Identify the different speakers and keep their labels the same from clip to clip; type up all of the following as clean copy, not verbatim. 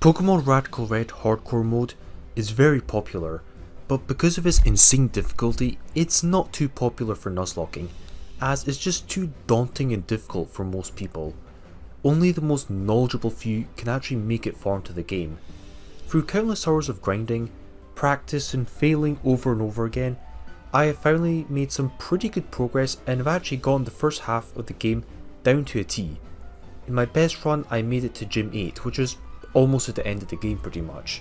Speaker 1: Pokemon Radical Red Hardcore mode is very popular, but because of its insane difficulty, it's not too popular for nuzlocking, as it's just too daunting and difficult for most people. Only the most knowledgeable few can actually make it far into the game. Through countless hours of grinding, practice and failing over and over again, I have finally made some pretty good progress and have actually gotten the first half of the game down to a T. In my best run I made it to Gym 8, which is almost at the end of the game pretty much.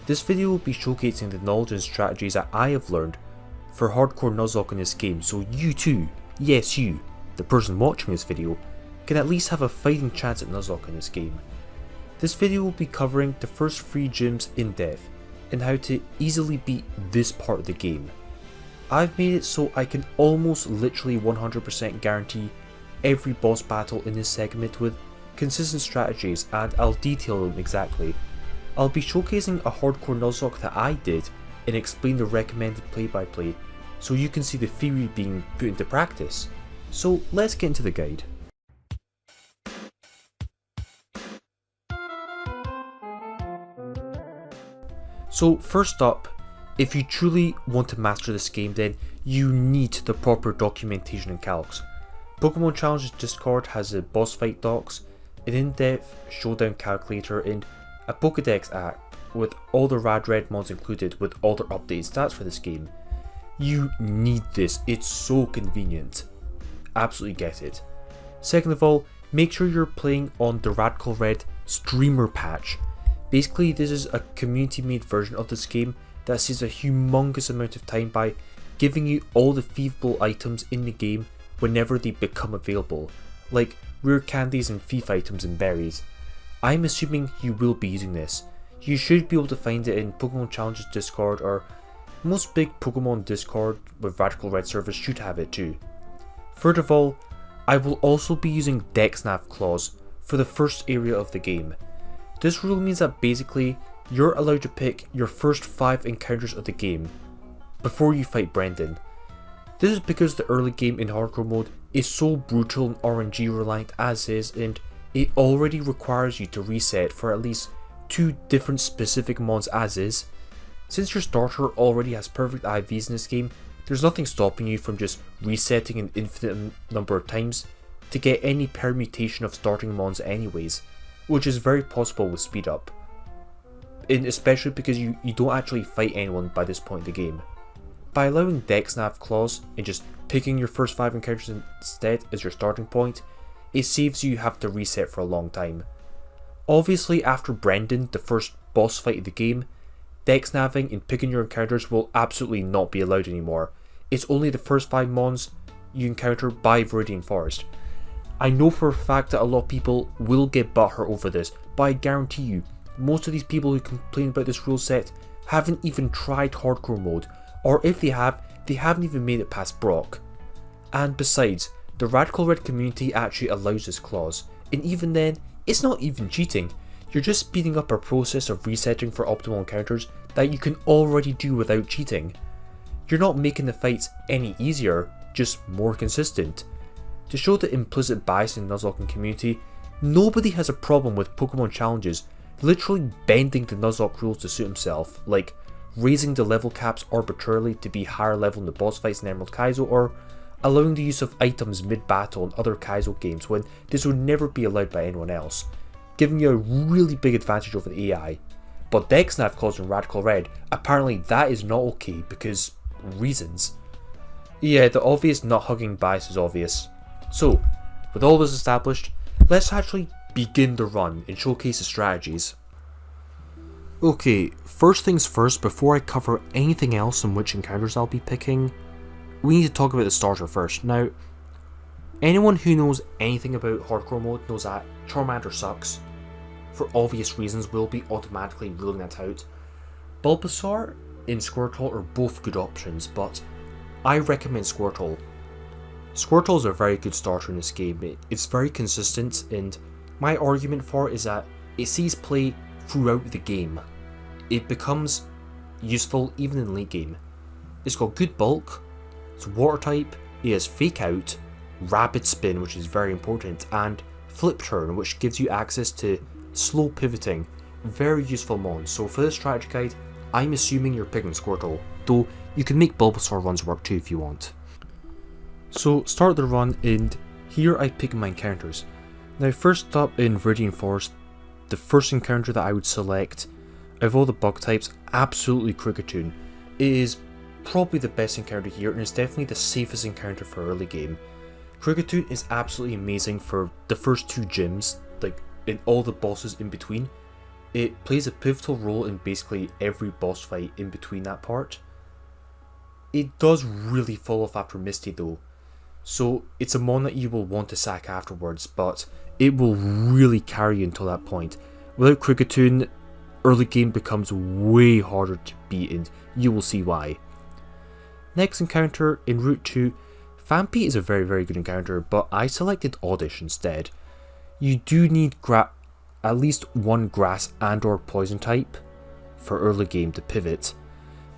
Speaker 1: This video will be showcasing the knowledge and strategies that I have learned for hardcore nuzlocke in this game, so you too, yes you, the person watching this video, can at least have a fighting chance at nuzlocke in this game. This video will be covering the first 3 gyms in depth and how to easily beat this part of the game. I've made it so I can almost literally 100% guarantee every boss battle in this segment with consistent strategies, and I'll detail them exactly. I'll be showcasing a hardcore nuzlocke that I did and explain the recommended play-by-play so you can see the theory being put into practice. So let's get into the guide. So first up, if you truly want to master this game, then you need the proper documentation and calcs. Pokemon Challenges Discord has a boss fight docs, an in-depth showdown calculator, and a Pokedex app with all the Rad Red mods included with all their updated stats for this game. You need this, it's so convenient. Absolutely get it. Second of all, make sure you're playing on the Radical Red streamer patch. Basically, this is a community made version of this game that saves a humongous amount of time by giving you all the feasible items in the game whenever they become available, like rare candies and thief items and berries. I'm assuming you will be using this. You should be able to find it in Pokemon Challenges Discord, or most big Pokemon Discord with Radical Red servers should have it too. Third of all, I will also be using DexNav clause for the first area of the game. This rule means that basically you're allowed to pick your first 5 encounters of the game before you fight Brendan. This is because the early game in hardcore mode is so brutal and RNG reliant as is, and it already requires you to reset for at least 2 different specific mons as is. Since your starter already has perfect IVs in this game, there's nothing stopping you from just resetting an infinite number of times to get any permutation of starting mons anyways, which is very possible with speed up. And especially because you don't actually fight anyone by this point in the game. By allowing DexNav clause and just picking your first 5 encounters instead as your starting point, it saves you having to reset for a long time. Obviously after Brendan, the first boss fight of the game, DexNaving and picking your encounters will absolutely not be allowed anymore. It's only the first 5 mons you encounter by Viridian Forest. I know for a fact that a lot of people will get butthurt over this, but I guarantee you, most of these people who complain about this rule set haven't even tried hardcore mode, or if they have, they haven't even made it past Brock. And besides, the Radical Red community actually allows this clause, and even then, it's not even cheating. You're just speeding up a process of resetting for optimal encounters that you can already do without cheating. You're not making the fights any easier, just more consistent. To show the implicit bias in the nuzlocking community, nobody has a problem with Pokemon Challenges literally bending the nuzlocke rules to suit himself, like raising the level caps arbitrarily to be higher level in the boss fights in Emerald Kaizo, or allowing the use of items mid-battle in other Kaizo games when this would never be allowed by anyone else, giving you a really big advantage over the AI. But DexNav clause in Radical Red, apparently that is not okay because reasons. Yeah, the obvious nut hugging bias is obvious. So, with all this established, let's actually begin the run and showcase the strategies. Okay, first things first, before I cover anything else on which encounters I'll be picking, we need to talk about the starter first. Now, anyone who knows anything about hardcore mode knows that Charmander sucks. For obvious reasons, we'll be automatically ruling that out. Bulbasaur and Squirtle are both good options, but I recommend Squirtle. Squirtle is a very good starter in this game. It's very consistent, and my argument for it is that it sees play throughout the game. It becomes useful even in late game. It's got good bulk, it's water type, it has fake out, rapid spin, which is very important, and flip turn, which gives you access to slow pivoting, very useful mon, so for this strategy guide, I'm assuming you're picking Squirtle, though you can make Bulbasaur runs work too if you want. So start the run, and here I pick my encounters. Now first up in Viridian Forest, the first encounter that I would select of all the bug types, absolutely Kricketune. It is probably the best encounter here, and it's definitely the safest encounter for early game. Kricketune is absolutely amazing for the first 2 gyms, like in all the bosses in between. It plays a pivotal role in basically every boss fight in between that part. It does really fall off after Misty though, so it's a mon that you will want to sack afterwards, but it will really carry you until that point. Without Kricketune, early game becomes way harder to beat, and you will see why. Next encounter in Route 2, Phanpy is a very good encounter, but I selected Oddish instead. You do need at least one grass and or poison type for early game to pivot.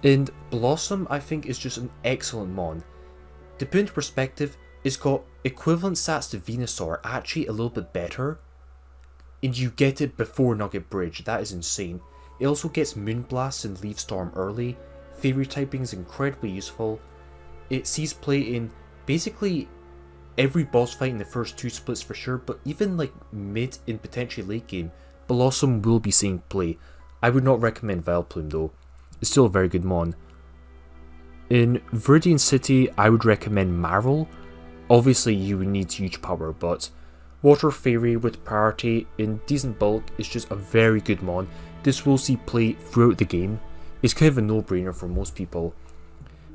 Speaker 1: And Blossom I think is just an excellent mon. To put into perspective, it's got equivalent stats to Venusaur, actually a little bit better. And you get it before Nugget Bridge, that is insane. It also gets Moonblast and Leaf Storm early. Fairy typing is incredibly useful. It sees play in basically every boss fight in the first 2 splits for sure, but even like mid and potentially late game, Blossom will be seeing play. I would not recommend Vileplume though, it's still a very good mon. In Viridian City, I would recommend Marill. Obviously you would need huge power, but Water Fairy with priority in decent bulk is just a very good mon. This will see play throughout the game. It's kind of a no-brainer for most people.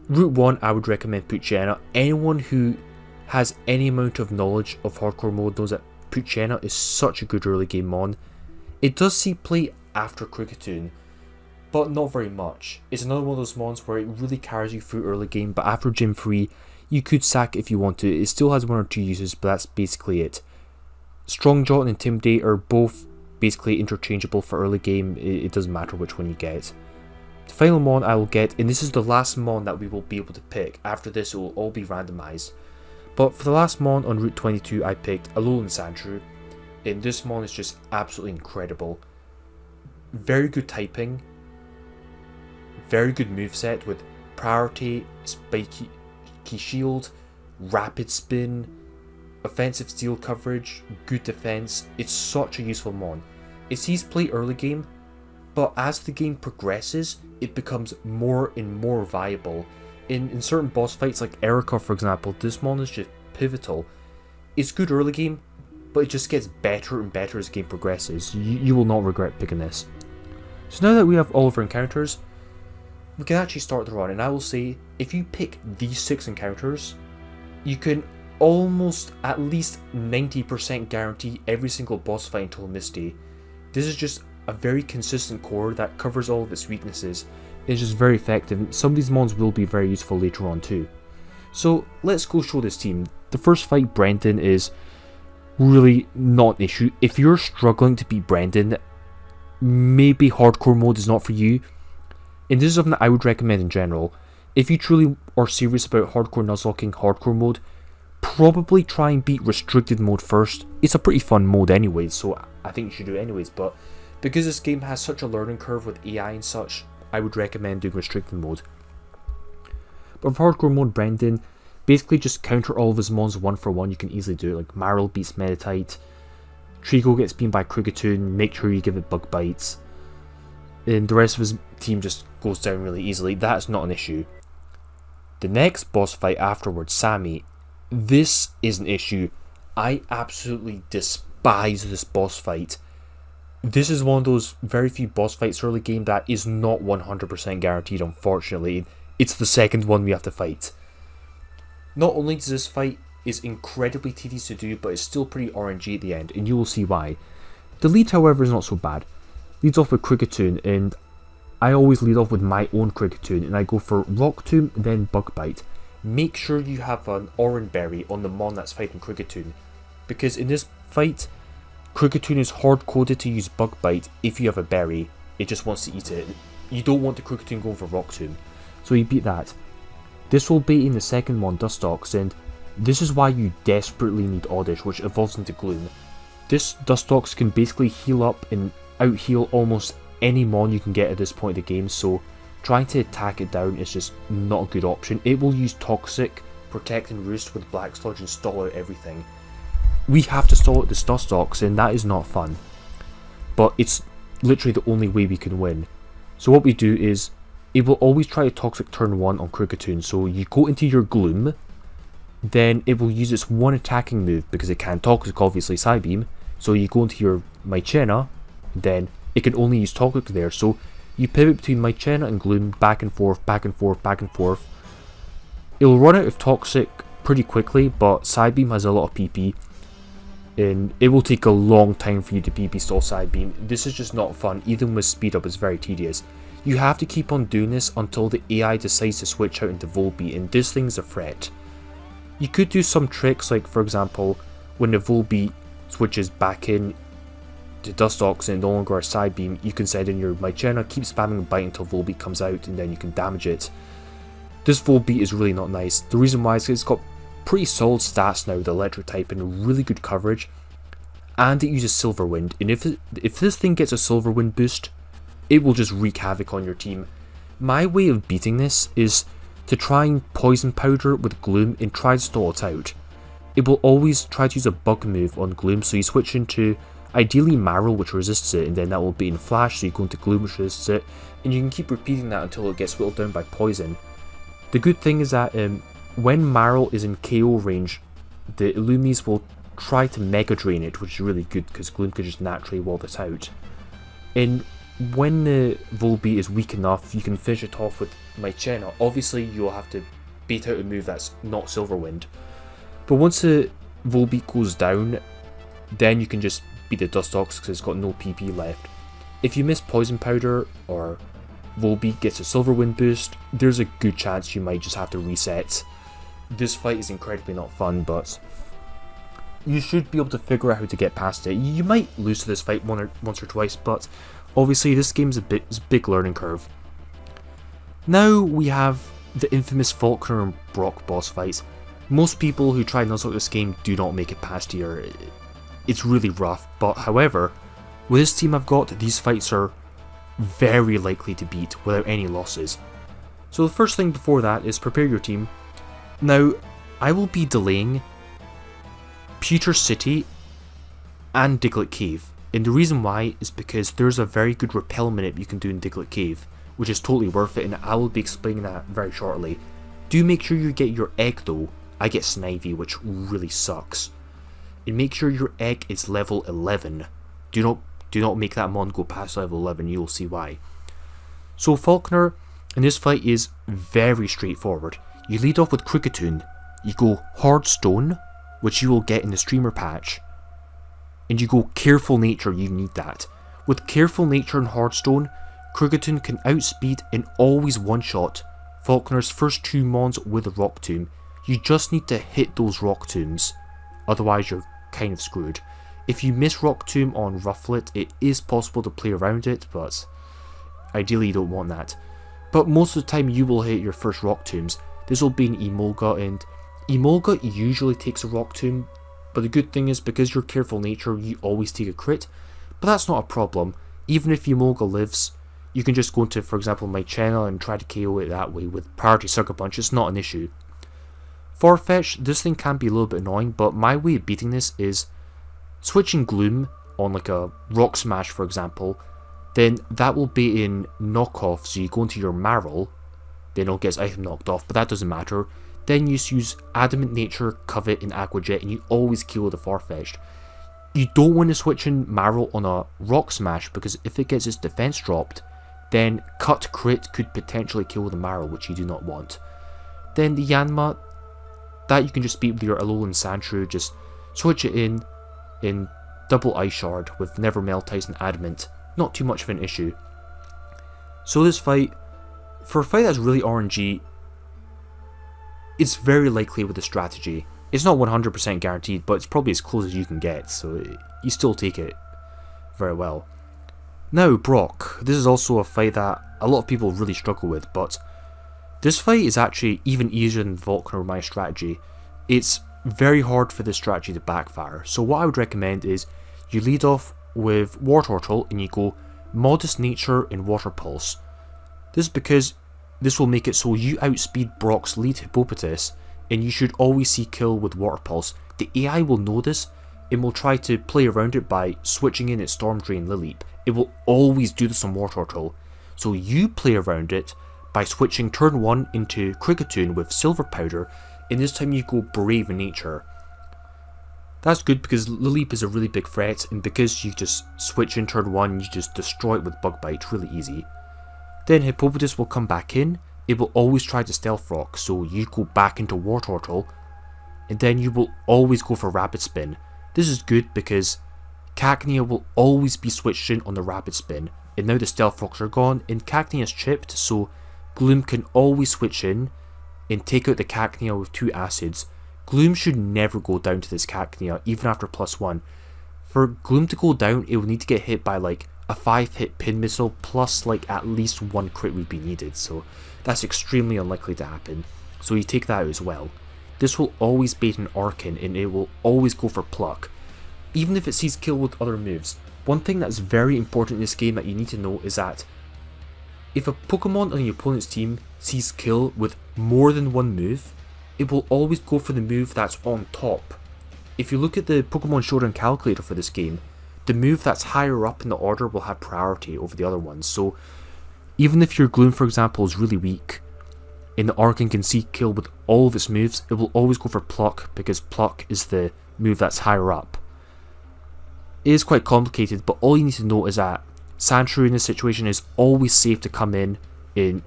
Speaker 1: Route 1, I would recommend Poochyena. Anyone who has any amount of knowledge of hardcore mode knows that Poochyena is such a good early game mon. It does see play after Kricketune, but not very much. It's another one of those mons where it really carries you through early game, but after Gym 3, you could sack if you want to. It still has 1 or 2 uses, but that's basically it. Strongjaw and Intimidate are both basically interchangeable for early game, it doesn't matter which one you get. The final mon I will get, and this is the last mon that we will be able to pick, after this it will all be randomised. But for the last mon on Route 22 I picked Alolan Sandshrew, and this mon is just absolutely incredible. Very good typing, very good moveset with priority, spiky shield, rapid spin, offensive steel coverage, good defense. It's such a useful mon. It sees play early game, but as the game progresses, it becomes more and more viable. In certain boss fights like Erica for example, this mon is just pivotal. It's good early game, but it just gets better and better as the game progresses. You will not regret picking this. So now that we have all of our encounters, we can actually start the run, and I will say, if you pick these 6 encounters, you can almost at least 90% guarantee every single boss fight until Misty. This is just a very consistent core that covers all of its weaknesses. It's just very effective, and some of these mons will be very useful later on too. So let's go show this team. The first fight, Brendan, is really not an issue. If you're struggling to beat Brendan, maybe hardcore mode is not for you. And this is something that I would recommend in general. If you truly are serious about hardcore nuzlocking hardcore mode, probably try and beat restricted mode first. It's a pretty fun mode anyways, so I think you should do it anyways, but because this game has such a learning curve with AI and such, I would recommend doing restricted mode. But for hardcore mode, Brendan, basically just counter all of his mons 1 for 1, you can easily do it. Like Marill beats Meditite, Trico gets beamed by Kricketune, make sure you give it bug bites, and the rest of his team just goes down really easily. That's not an issue. The next boss fight afterwards, Sammy, this is an issue. I absolutely despise this boss fight. This is one of those very few boss fights early game that is not 100% guaranteed, unfortunately. It's the second one we have to fight. Not only does this fight is incredibly tedious to do, but it's still pretty RNG at the end, and you will see why. The lead, however, is not so bad. Leads off with Kricketune, and I always lead off with my own Kricketune, and I go for Rock Tomb, then Bug Bite. Make sure you have an Oran Berry on the mon that's fighting Kricketune, because in this fight, Kricketune is hard coded to use Bug Bite if you have a berry. It just wants to eat it. You don't want the Kricketune going for Rock Tomb, so you beat that. This will bait in the second mon, Dustox, and this is why you desperately need Oddish, which evolves into Gloom. This Dustox can basically heal up in out-heal almost any mon you can get at this point of the game, so trying to attack it down is just not a good option. It will use Toxic, Protect and Roost with Black Sludge and stall out everything. We have to stall out the Nuzlocke, and that is not fun. But it's literally the only way we can win. So what we do is, it will always try to Toxic turn 1 on Kricketune, so you go into your Gloom, then it will use its one attacking move, because it can Toxic obviously Psybeam, so you go into your Mychena, then it can only use Toxic there, so you pivot between Mychena and Gloom, back and forth, back and forth, back and forth. It will run out of Toxic pretty quickly, but Psybeam has a lot of PP, and it will take a long time for you to PP stall Psybeam. This is just not fun, even with speed up it's very tedious. You have to keep on doing this until the AI decides to switch out into Volbeat, and this thing's a threat. You could do some tricks, like for example, when the Volbeat switches back in to Nuzlocke and no longer a Psybeam, you can send in your Mychena, keep spamming Bite until Volbeat comes out, and then you can damage it. This Volbeat is really not nice. The reason why is it's got pretty solid stats now, the electric type, and really good coverage, and it uses Silver Wind, and if this thing gets a Silver Wind boost, it will just wreak havoc on your team. My way of beating this is to try and Poison Powder with Gloom and try to stall it out. It will always try to use a bug move on Gloom, so you switch into ideally Marrow, which resists it, and then that will be in Flash, so you go into Gloom, which resists it, and you can keep repeating that until it gets whittled down by Poison. The good thing is that when Marrow is in KO range, the Illumies will try to Mega Drain it, which is really good because Gloom can just naturally wall this out. And when the Volbeat is weak enough, you can finish it off with Mychena. Obviously, you'll have to bait out a move that's not Silver Wind. But once the Volbeat goes down, then you can just beat the Nuzlocke because it's got no PP left. If you miss Poison Powder or Volbeat gets a Silver Wind boost, there's a good chance you might just have to reset. This fight is incredibly not fun, but you should be able to figure out how to get past it. You might lose to this fight once or twice, but obviously this game's a big learning curve. Now we have the infamous Faulkner and Brock boss fights. Most people who try Nuzlocke this game do not make it past here. It's really rough, but however, with this team I've got, these fights are very likely to beat without any losses. So the first thing before that is prepare your team. Now, I will be delaying Pewter City and Diglett Cave, and the reason why is because there's a very good repel minute you can do in Diglett Cave, which is totally worth it, and I will be explaining that very shortly. Do make sure you get your egg though. I get Snivy, which really sucks. And make sure your egg is level 11. Do not make that mon go past level 11, you will see why. So Faulkner in this fight is very straightforward. You lead off with Kricketune, you go Hard Stone, which you will get in the Streamer patch, and you go Careful Nature, you need that. With Careful Nature and Hard Stone, Kricketune can outspeed and always one-shot Faulkner's first two mons with a Rock Tomb. You just need to hit those Rock Tombs, otherwise you're kind of screwed. If you miss Rock Tomb on Rufflet, it is possible to play around it, but ideally you don't want that. But most of the time you will hit your first Rock Tombs. This will be an Emolga, and Emolga usually takes a Rock Tomb, but the good thing is because you're Careful Nature, you always take a crit. But that's not a problem. Even if Emolga lives, you can just go into, for example, Mychena and try to KO it that way with Priority Sucker Punch. It's not an issue. Farfetch, this thing can be a little bit annoying, but my way of beating this is switching Gloom on like a Rock Smash, for example. Then that will be in knockoff, so you go into your Marrow, then it'll get its item knocked off, but that doesn't matter. Then you use Adamant Nature, Covet, and Aqua Jet, and you always kill the Farfetch'd. You don't want to switch in Marrow on a Rock Smash, because if it gets its defense dropped, then Cut Crit could potentially kill the Marrow, which you do not want. Then the Yanma, that you can just beat with your Alolan Sandshrew, just switch it in double Ice Shard with Never Meltize and Adamant. Not too much of an issue. So this fight, for a fight that's really RNG, it's very likely with a strategy. It's not 100% guaranteed, but it's probably as close as you can get, so you still take it very well. Now, Brock. This is also a fight that a lot of people really struggle with, but this fight is actually even easier than Faulkner with my strategy. It's very hard for this strategy to backfire, so what I would recommend is you lead off with Wartortle and you go Modest Nature and Water Pulse. This is because this will make it so you outspeed Brock's lead Hippopotas and you should always see kill with Water Pulse. The AI will know this and will try to play around it by switching in its Storm Drain Lileep. It will always do this on Wartortle. So you play around it by switching turn 1 into Kricketune with Silver Powder, and this time you go Brave Nature. That's good because Lileep is a really big threat, and because you just switch in turn 1, you just destroy it with Bug Bite really easy. Then Hippopotas will come back in, it will always try to Stealth Rock, so you go back into Wartortle, and then you will always go for Rapid Spin. This is good because Cacnea will always be switched in on the Rapid Spin, and now the Stealth Rocks are gone, and Cacnea is chipped, so Gloom can always switch in and take out the Cacnea with 2 Acids. Gloom should never go down to this Cacnea, even after +1. For Gloom to go down, it will need to get hit by like a 5-hit Pin Missile, plus like at least 1 crit would be needed, so that's extremely unlikely to happen. So you take that out as well. This will always bait an Arcan, and it will always go for Pluck, even if it sees kill with other moves. One thing that's very important in this game that you need to know is that if a Pokemon on your opponent's team sees kill with more than 1 move, it will always go for the move that's on top. If you look at the Pokemon Showdown calculator for this game, the move that's higher up in the order will have priority over the other ones. So even if your Gloom, for example, is really weak and the Arcan can see kill with all of its moves, it will always go for Pluck because Pluck is the move that's higher up. It is quite complicated, but all you need to know is that Sandshrew in this situation is always safe to come in and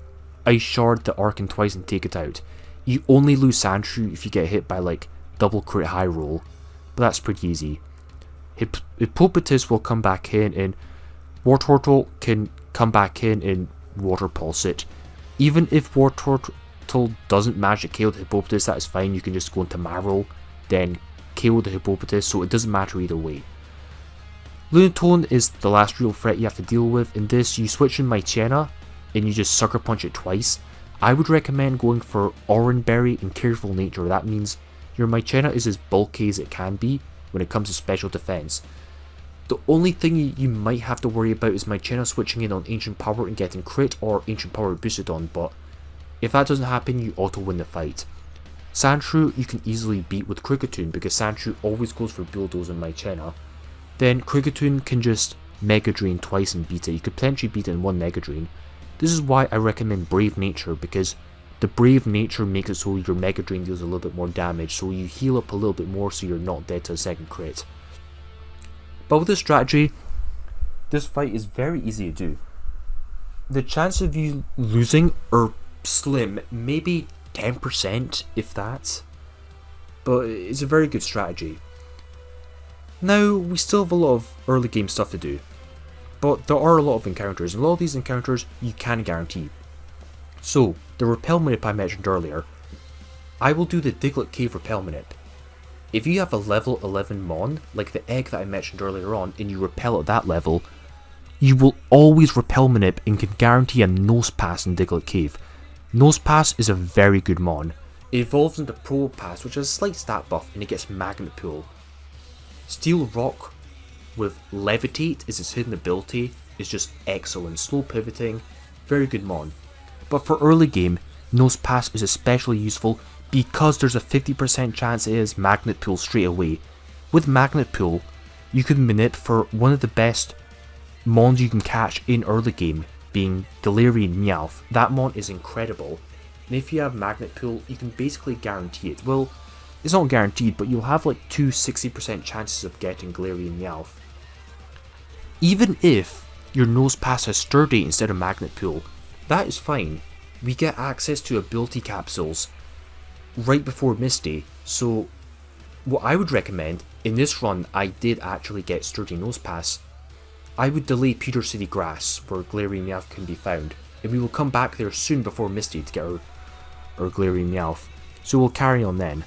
Speaker 1: Ice Shard the Arcan twice and take it out. You only lose Sandshrew if you get hit by like double crit high roll, but that's pretty easy. Hippopotas will come back in and Wartortle can come back in and Water Pulse it. Even if Wartortle doesn't magic KO the Hippopotas, that is fine, you can just go into Marrow, then KO the Hippopotas, so it doesn't matter either way. Lunatone is the last real threat you have to deal with. In this, you switch in Mychena and you just Sucker Punch it twice. I would recommend going for Oran Berry and Careful Nature. That means your Mychena is as bulky as it can be when it comes to special defense. The only thing you might have to worry about is Mychena switching in on Ancient Power and getting crit or Ancient Power boosted on, but if that doesn't happen, you auto win the fight. Sandshrew you can easily beat with Kricketune because Sandshrew always goes for Bulldoze and Mychena. Then Kricketune can just Mega Drain twice and beat it. You could potentially beat it in 1 Mega Drain. This is why I recommend Brave Nature, because the Brave Nature makes it so your Mega Drain deals a little bit more damage, so you heal up a little bit more so you're not dead to a second crit. But with this strategy, this fight is very easy to do. The chance of you losing are slim, maybe 10% if that, but it's a very good strategy. Now, we still have a lot of early game stuff to do, but there are a lot of encounters, and a lot of these encounters you can guarantee. So, the Repel Manip I mentioned earlier, I will do the Diglett Cave Repel Manip. If you have a level 11 Mon, like the egg that I mentioned earlier on, and you repel at that level, you will always Repel Manip and can guarantee a Nose Pass in Diglett Cave. Nose Pass is a very good Mon. It evolves into Probopass, which has a slight stat buff, and it gets Magnet Pull. Steel Rock with Levitate is its hidden ability, is just excellent. Slow pivoting, very good Mon. But for early game, Nose Pass is especially useful because there's a 50% chance it is Magnet Pull straight away. With Magnet Pull, you can manip for one of the best Mons you can catch in early game, being Galarian Meowth. That Mon is incredible, and if you have Magnet Pull, you can basically guarantee it. Well, it's not guaranteed, but you'll have like 2 60% chances of getting Galarian Meowth. Even if your Nose Pass has Sturdy instead of Magnet Pull, that is fine. We get access to ability capsules right before Misty, so what I would recommend, in this run I did actually get Sturdy Nose Pass, I would delay Pewter City Grass where Galarian Meowth can be found, and we will come back there soon before Misty to get our Galarian Meowth, so we'll carry on then.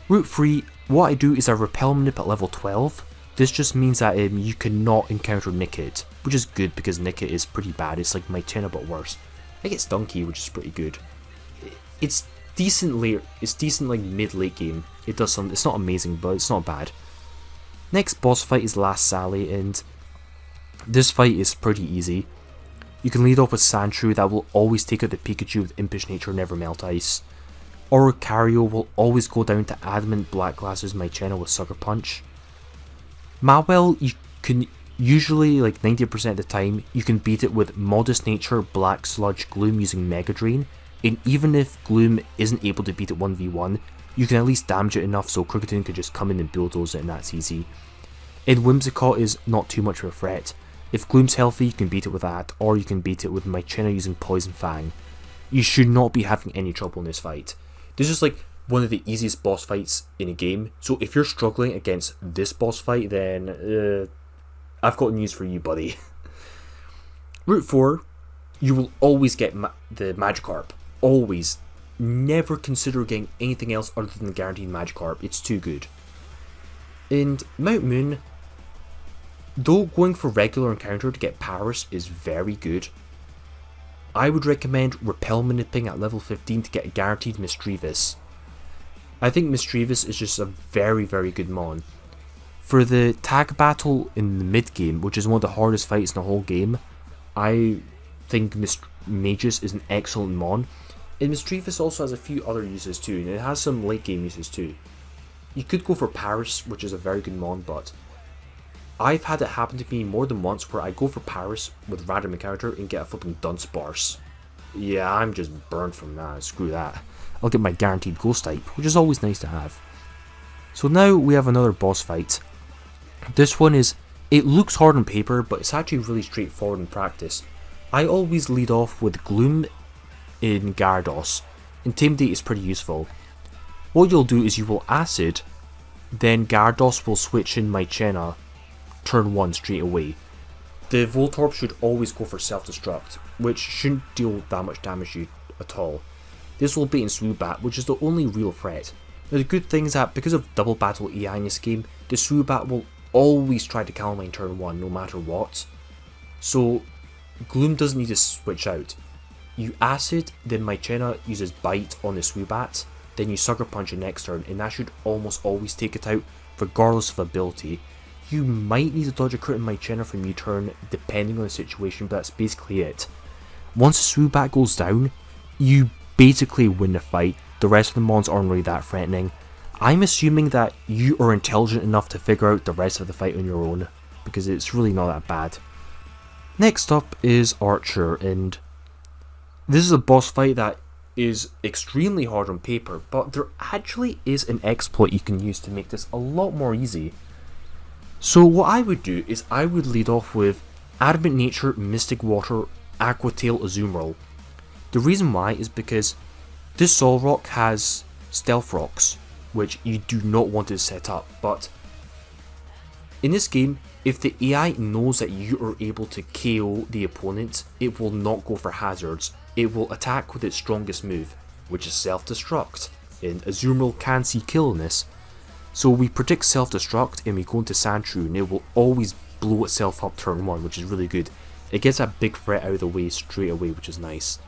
Speaker 1: Route 3, what I do is I Repel Manip at level 12. This just means that you cannot encounter Nickit, which is good because Nickit is pretty bad. It's like Mychena but worse. I get Stunky, which is pretty good. It's decent like mid-late game. It does some. It's not amazing, but it's not bad. Next boss fight is Last Sally, and This fight is pretty easy. You can lead off with Sandshrew that will always take out the Pikachu with Impish Nature, Never Melt Ice. Oricario will always go down to Adamant Black Glasses Mychena with Sucker Punch. Mawile, you can usually, like 90% of the time, you can beat it with Modest Nature, Black Sludge, Gloom using Mega Drain, and even if Gloom isn't able to beat it 1v1, you can at least damage it enough so Kricketune can just come in and bulldoze it and that's easy. And Whimsicott is not too much of a threat. If Gloom's healthy, you can beat it with that, or you can beat it with Mychena using Poison Fang. You should not be having any trouble in this fight. This is like one of the easiest boss fights in a game, so if you're struggling against this boss fight, then I've got news for you, buddy. Route 4, you will always get the Magikarp. Always. Never consider getting anything else other than the guaranteed Magikarp. It's too good. And Mount Moon, though going for regular encounter to get Paris is very good, I would recommend Repel Manipping at level 15 to get a guaranteed Misdreavus. I think Misdreavus is just a very, very good mon. For the tag battle in the mid game, which is one of the hardest fights in the whole game, I think Magus is an excellent mon. And Misdreavus also has a few other uses too, and it has some late game uses too. You could go for Paris, which is a very good mon, but I've had it happen to me more than once where I go for Paris with random encounter and get a flipping Dunsparce. Yeah, I'm just burned from that, screw that. I'll get my guaranteed Ghost type, which is always nice to have. So now we have another boss fight. This one it looks hard on paper, but it's actually really straightforward in practice. I always lead off with Gloom in Gyarados. Intimidate is pretty useful. What you'll do is you will Acid, then Gyarados will switch in Mychena turn 1 straight away. The Voltorb should always go for Self-Destruct, which shouldn't deal that much damage to you at all. This will bait in Swoobat, which is the only real threat. Now the good thing is that because of double battle AI in this game, the Swoobat will always try to Calm Mind turn 1 no matter what. So Gloom doesn't need to switch out. You Acid, then Mychena uses Bite on the Swoobat, then you Sucker Punch it next turn, and that should almost always take it out regardless of ability. You might need to dodge a crit in Mychena from U-turn depending on the situation, but that's basically it. Once the Swoobat goes down, you basically win the fight. The rest of the mons aren't really that threatening. I'm assuming that you are intelligent enough to figure out the rest of the fight on your own, because it's really not that bad. Next up is Archer, and this is a boss fight that is extremely hard on paper, but there actually is an exploit you can use to make this a lot more easy. So what I would do is I would lead off with Adamant Nature, Mystic Water, Aqua Tail, Azumarill. The reason why is because this Solrock has Stealth Rocks, which you do not want to set up, but in this game, if the AI knows that you are able to KO the opponent, it will not go for hazards. It will attack with its strongest move, which is Self-Destruct, and Azumarill can see kill in this. So we predict Self-Destruct and we go into Sandshrew and it will always blow itself up turn 1, which is really good. It gets that big threat out of the way straight away, which is nice.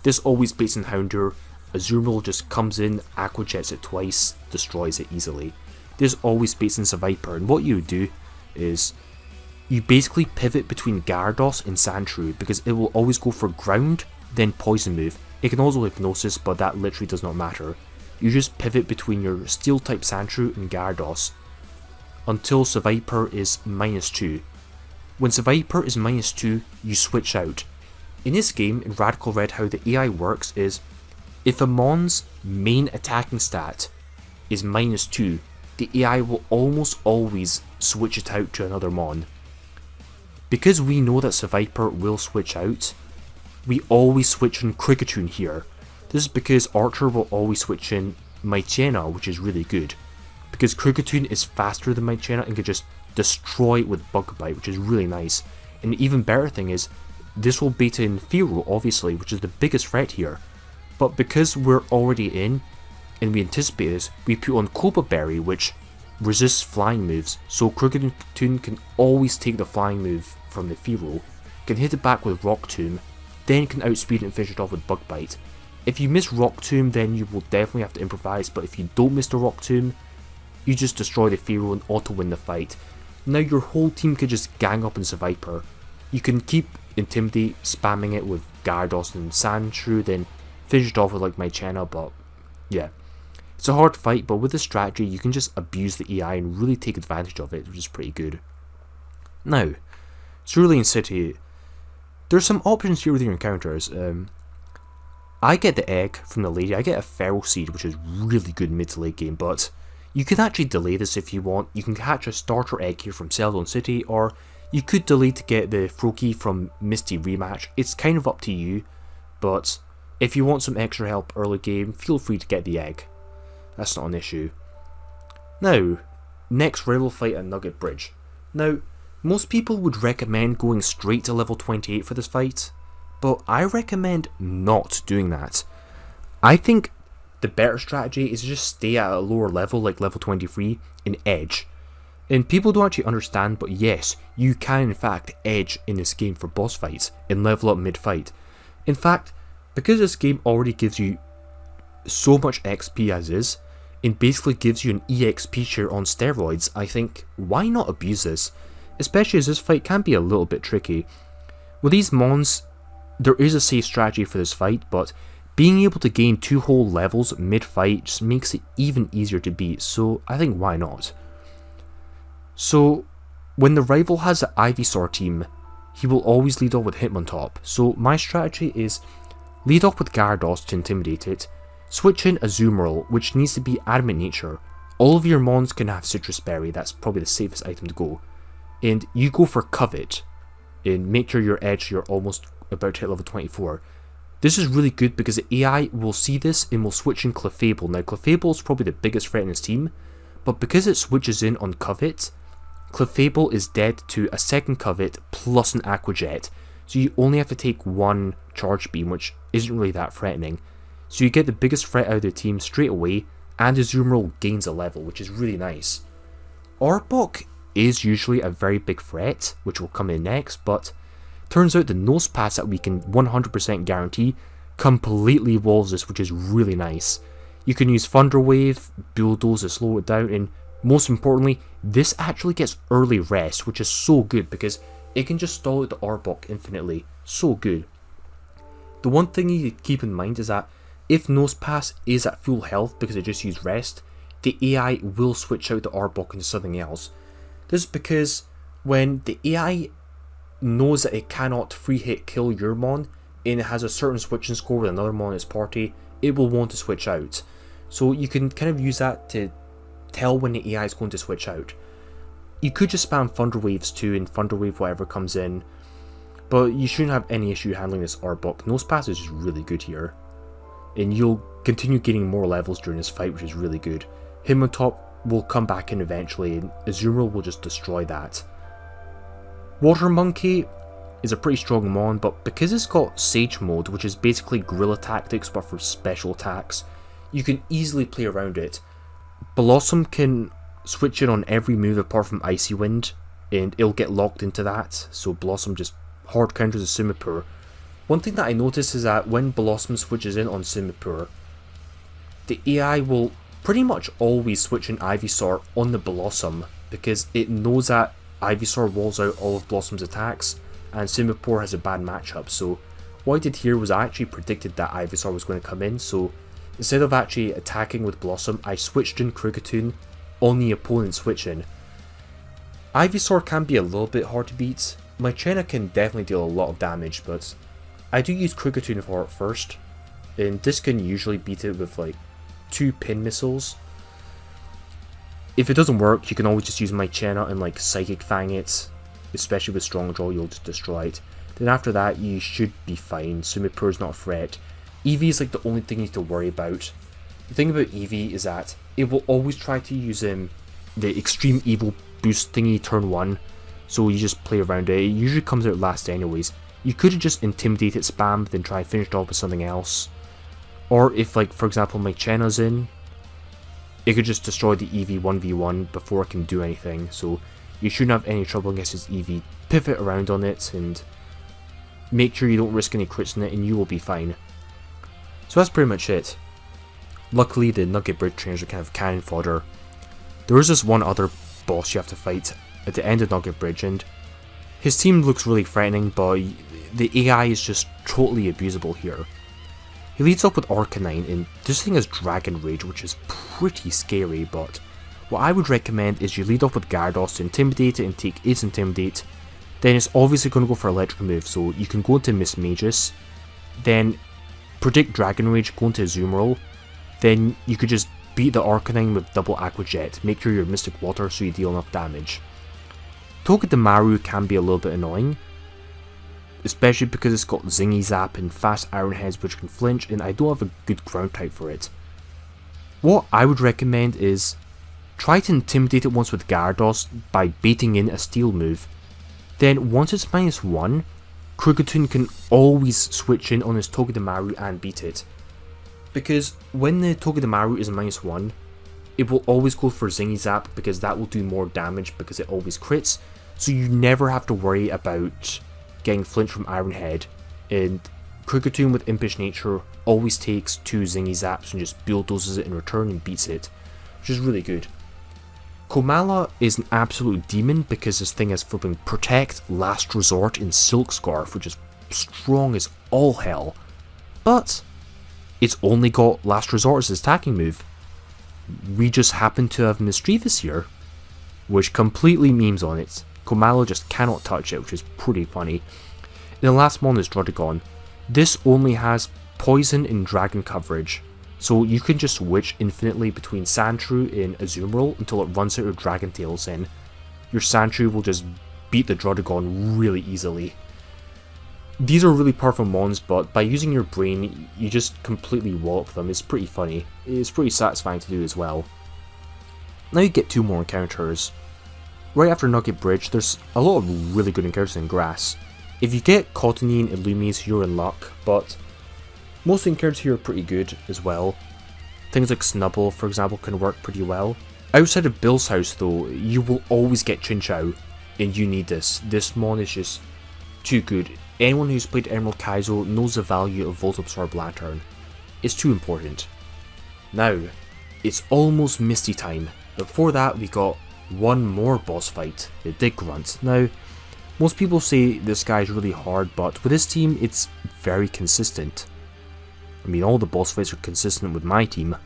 Speaker 1: This always baits in Houndour. Azumarill just comes in, Aqua Jets it twice, destroys it easily. This always baits in Seviper, and what you do is you basically pivot between Gyarados and Sandshrew because it will always go for Ground, then Poison move. It can also Hypnosis, but that literally does not matter. You just pivot between your Steel type Sandshrew and Gyarados until Seviper is -2. When Seviper is -2, you switch out. In this game, in Radical Red, how the AI works is if a mon's main attacking stat is -2, the AI will almost always switch it out to another mon. Because we know that Seviper will switch out, we always switch in Kricketune here. This is because Archer will always switch in Mychena, which is really good. Because Kricketune is faster than Mychena and can just destroy it with Bug Bite, which is really nice. And the even better thing is, this will bait in Fearow, obviously, which is the biggest threat here. But because we're already in, and we anticipate this, we put on Cobra Berry, which resists flying moves, so Kricketune can always take the flying move from the Fearow, can hit it back with Rock Tomb, then can outspeed it and finish it off with Bug Bite. If you miss Rock Tomb, then you will definitely have to improvise, but if you don't miss the Rock Tomb, you just destroy the Fearow and auto win the fight. Now your whole team could just gang up into Viper. You can keep Intimidate, spamming it with Gyarados and Sandshrew, then finish it off with like Mychena, but yeah. It's a hard fight, but with this strategy you can just abuse the AI and really take advantage of it, which is pretty good. Now, Cerulean City, there's some options here with your encounters. I get the egg from the lady, I get a Feral Seed, which is really good mid to late game, but you can actually delay this if you want. You can catch a starter egg here from Cerulean City, or you could delay to get the Froakie from Misty rematch. It's kind of up to you, but if you want some extra help early game, feel free to get the egg. That's not an issue. Now, next rival fight at Nugget Bridge. Now, most people would recommend going straight to level 28 for this fight, but I recommend not doing that. I think the better strategy is to just stay at a lower level like level 23 and edge. And people don't actually understand, but yes, you can in fact edge in this game for boss fights and level up mid-fight. In fact, because this game already gives you so much XP as is, and basically gives you an EXP share on steroids, I think, why not abuse this? Especially as this fight can be a little bit tricky. With these mons, there is a safe strategy for this fight, but being able to gain 2 whole levels mid-fight just makes it even easier to beat, so I think why not? So, when the rival has an Ivysaur team, he will always lead off with Hitmontop, so my strategy is lead off with Gyarados to intimidate it, switch in Azumarill, which needs to be Adamant Nature. All of your mons can have Citrus Berry, that's probably the safest item to go. And you go for Covet, and make sure your edge, you're almost about to hit level 24. This is really good because the AI will see this and will switch in Clefable. Now Clefable is probably the biggest threat in his team, but because it switches in on Covet, Clefable is dead to a second Covet plus an Aqua Jet, so you only have to take 1 Charge Beam, which isn't really that threatening. So you get the biggest threat out of the team straight away, and Azumarill gains a level, which is really nice. Arbok is usually a very big threat, which will come in next, but turns out the Nose Pass that we can 100% guarantee completely walls this, which is really nice. You can use Thunder Wave, Bulldoze to slow it down, and most importantly, this actually gets early rest, which is so good because it can just stall out the Arbok infinitely. So good. The one thing you need to keep in mind is that if Nose Pass is at full health because it just used rest, the AI will switch out the Arbok into something else. This is because when the AI knows that it cannot free hit kill your mon and it has a certain switching score with another mon in its party, it will want to switch out. So you can kind of use that to tell when the AI is going to switch out. You could just spam Thunder Waves too and Thunder Wave whatever comes in, but you shouldn't have any issue handling this Arbok. Nose Pass is just really good here, and you'll continue getting more levels during this fight, which is really good. Hitmontop will come back in eventually, and Azumarill will just destroy that. Water Monkey is a pretty strong mon, but because it's got Sage Mode, which is basically guerrilla tactics but for special attacks, you can easily play around it. Blossom can switch in on every move apart from Icy Wind, and it'll get locked into that, so Blossom just hard counters a Simipour. One thing that I noticed is that when Blossom switches in on Simipour, the AI will pretty much always switch in Ivysaur on the Blossom because it knows that Ivysaur walls out all of Blossom's attacks and Simipour has a bad matchup. So what I did here was I actually predicted that Ivysaur was going to come in, so instead of actually attacking with Blossom, I switched in Krigatune on the opponent's switch in. Ivysaur can be a little bit hard to beat. Mychena can definitely deal a lot of damage, but I do use Krigatune for it first, and this can usually beat it with like 2 pin missiles. If it doesn't work, you can always just use Mychena and like Psychic Fang it, especially with Strong Draw, you'll just destroy it. Then after that, you should be fine. Simipour is not a threat. Eevee is like the only thing you need to worry about. The thing about Eevee is that it will always try to use the Extreme Evil boost thingy turn 1, so you just play around it. It usually comes out last anyways. You could have just intimidated spam, then try and finish it off with something else. Or if, like, for example, Mychena's in, it could just destroy the Eevee 1v1 before it can do anything. So you shouldn't have any trouble against this Eevee. Pivot around on it and make sure you don't risk any crits in it and you will be fine. So that's pretty much it. Luckily the Nugget Bridge trainers are kind of cannon fodder. There is this one other boss you have to fight at the end of Nugget Bridge, and his team looks really threatening, but the AI is just totally abusable here. He leads up with Arcanine, and this thing has Dragon Rage, which is pretty scary, but what I would recommend is you lead up with Gyarados to intimidate it and take its Intimidate. Then it's obviously going to go for electric move, so you can go into Mismagius, then predict Dragon Rage, go into Azumarill, then you could just beat the Arcanine with double Aqua Jet, make sure you're Mystic Water so you deal enough damage. Togedemaru can be a little bit annoying, especially because it's got Zingy Zap and fast Iron Heads which can flinch, and I don't have a good ground type for it. What I would recommend is try to intimidate it once with Gyarados by baiting in a Steel move. Then once it's -1, Krigatune can always switch in on his Togedemaru and beat it. Because when the Togedemaru is -1, it will always go for Zingy Zap because that will do more damage because it always crits, so you never have to worry about getting flinch from Iron Head, and Krigatune with Impish Nature always takes 2 Zingy Zaps and just bulldozes it in return and beats it, which is really good. Komala is an absolute demon because this thing has flipping Protect, Last Resort, and Silk Scarf, which is strong as all hell, but it's only got Last Resort as its attacking move. We just happen to have Mischievous here, which completely memes on it. Komala just cannot touch it, which is pretty funny. And the last one is Druddigon. This only has Poison and Dragon coverage, so you can just switch infinitely between Sandshrew and Azumarill until it runs out of Dragon Tails, and your Sandshrew will just beat the Druddigon really easily. These are really powerful mons, but by using your brain, you just completely wallop them. It's pretty funny. It's pretty satisfying to do as well. Now you get 2 more encounters. Right after Nugget Bridge, there's a lot of really good encounters in grass. If you get Cottonee and Illumise, you're in luck, but most encounters here are pretty good as well. Things like Snubbull, for example, can work pretty well. Outside of Bill's house though, you will always get Chinchou, and you need this. This mon is just too good. Anyone who's played Emerald Kaizo knows the value of Volt Absorb Lantern. It's too important. Now, it's almost Misty time, but before that we got one more boss fight, the Dig Grunt. Now, most people say this guy is really hard, but with this team it's very consistent. I mean, all the boss fights are consistent with my team.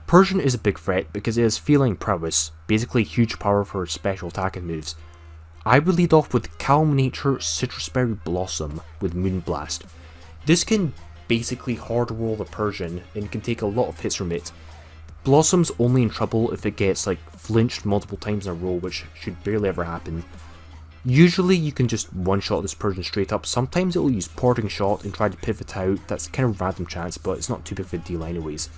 Speaker 1: Persian is a big threat because it has feline prowess, basically huge power for special attacking moves. I would lead off with Calm Nature Citrus Berry Blossom with Moonblast. This can basically hard roll the Persian and can take a lot of hits from it. Blossom's only in trouble if it gets like flinched multiple times in a row, which should barely ever happen. Usually you can just one-shot this Persian straight up. Sometimes it will use Parting Shot and try to pivot out. That's kind of a random chance, but it's not too big of a deal anyways.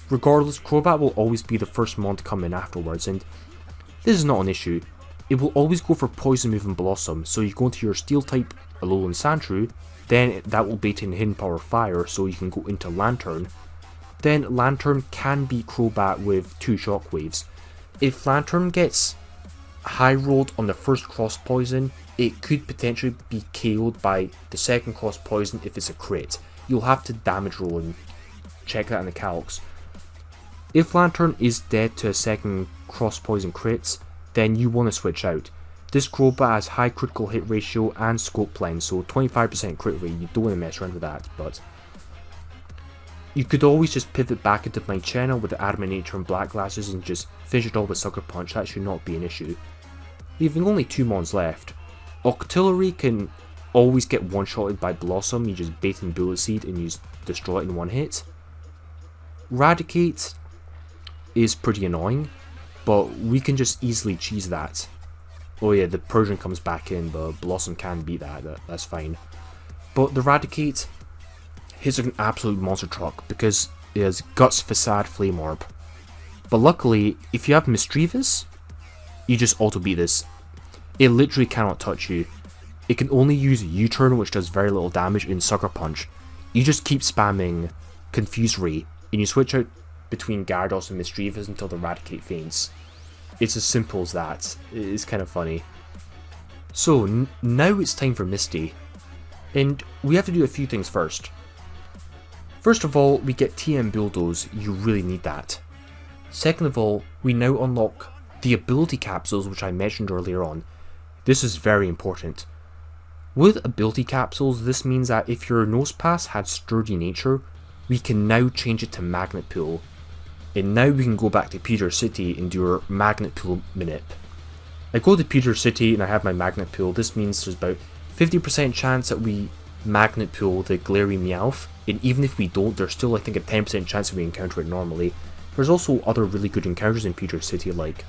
Speaker 1: Regardless, Crobat will always be the first mon to come in afterwards, and this is not an issue. It will always go for Poison Move and Blossom, so you go into your Steel type Alolan Sandshrew, then that will bait in Hidden Power Fire, so you can go into Lantern. Then Lantern can beat Crobat with 2 Shockwaves. If Lantern gets high rolled on the first Cross Poison, it could potentially be KO'd by the second Cross Poison if it's a crit. You'll have to damage roll and check that in the calcs. If Lantern is dead to a second Cross Poison crits, then you want to switch out. This Crobat has high critical hit ratio and scope length, so 25% crit rate, you don't want to mess around with that, but you could always just pivot back into my channel with the Adamant Nature and Black Glasses and just finish it all with Sucker Punch. That should not be an issue. Leaving only 2 mons left. Octillery can always get one-shotted by Blossom. You just bait in Bullet Seed and you destroy it in 1 hit. Raticate is pretty annoying, but we can just easily cheese that. Oh yeah, the Persian comes back in, but Blossom can beat that, that's fine. But the Raticate hits like an absolute monster truck because it has Guts, Facade, Flame Orb. But luckily, if you have Mischievous, you just auto beat this. It literally cannot touch you. It can only use U-turn, which does very little damage, in Sucker Punch. You just keep spamming Confuse Ray, and you switch out between Gyarados and Mischievous until the Raticate faints. It's as simple as that. It's kind of funny. So, now it's time for Misty. And we have to do a few things first. First of all, we get TM Bulldoze, you really need that. Second of all, we now unlock the ability capsules which I mentioned earlier on. This is very important. With ability capsules, this means that if your Nosepass had sturdy nature, we can now change it to magnet pool. And now we can go back to Peter City and do our magnet pool manip. I go to Peter City and I have my magnet pool. This means there's about 50% chance that we magnet pool the Glary Meowth, and even if we don't, there's still I think a 10% chance that we encounter it normally. There's also other really good encounters in Peter City like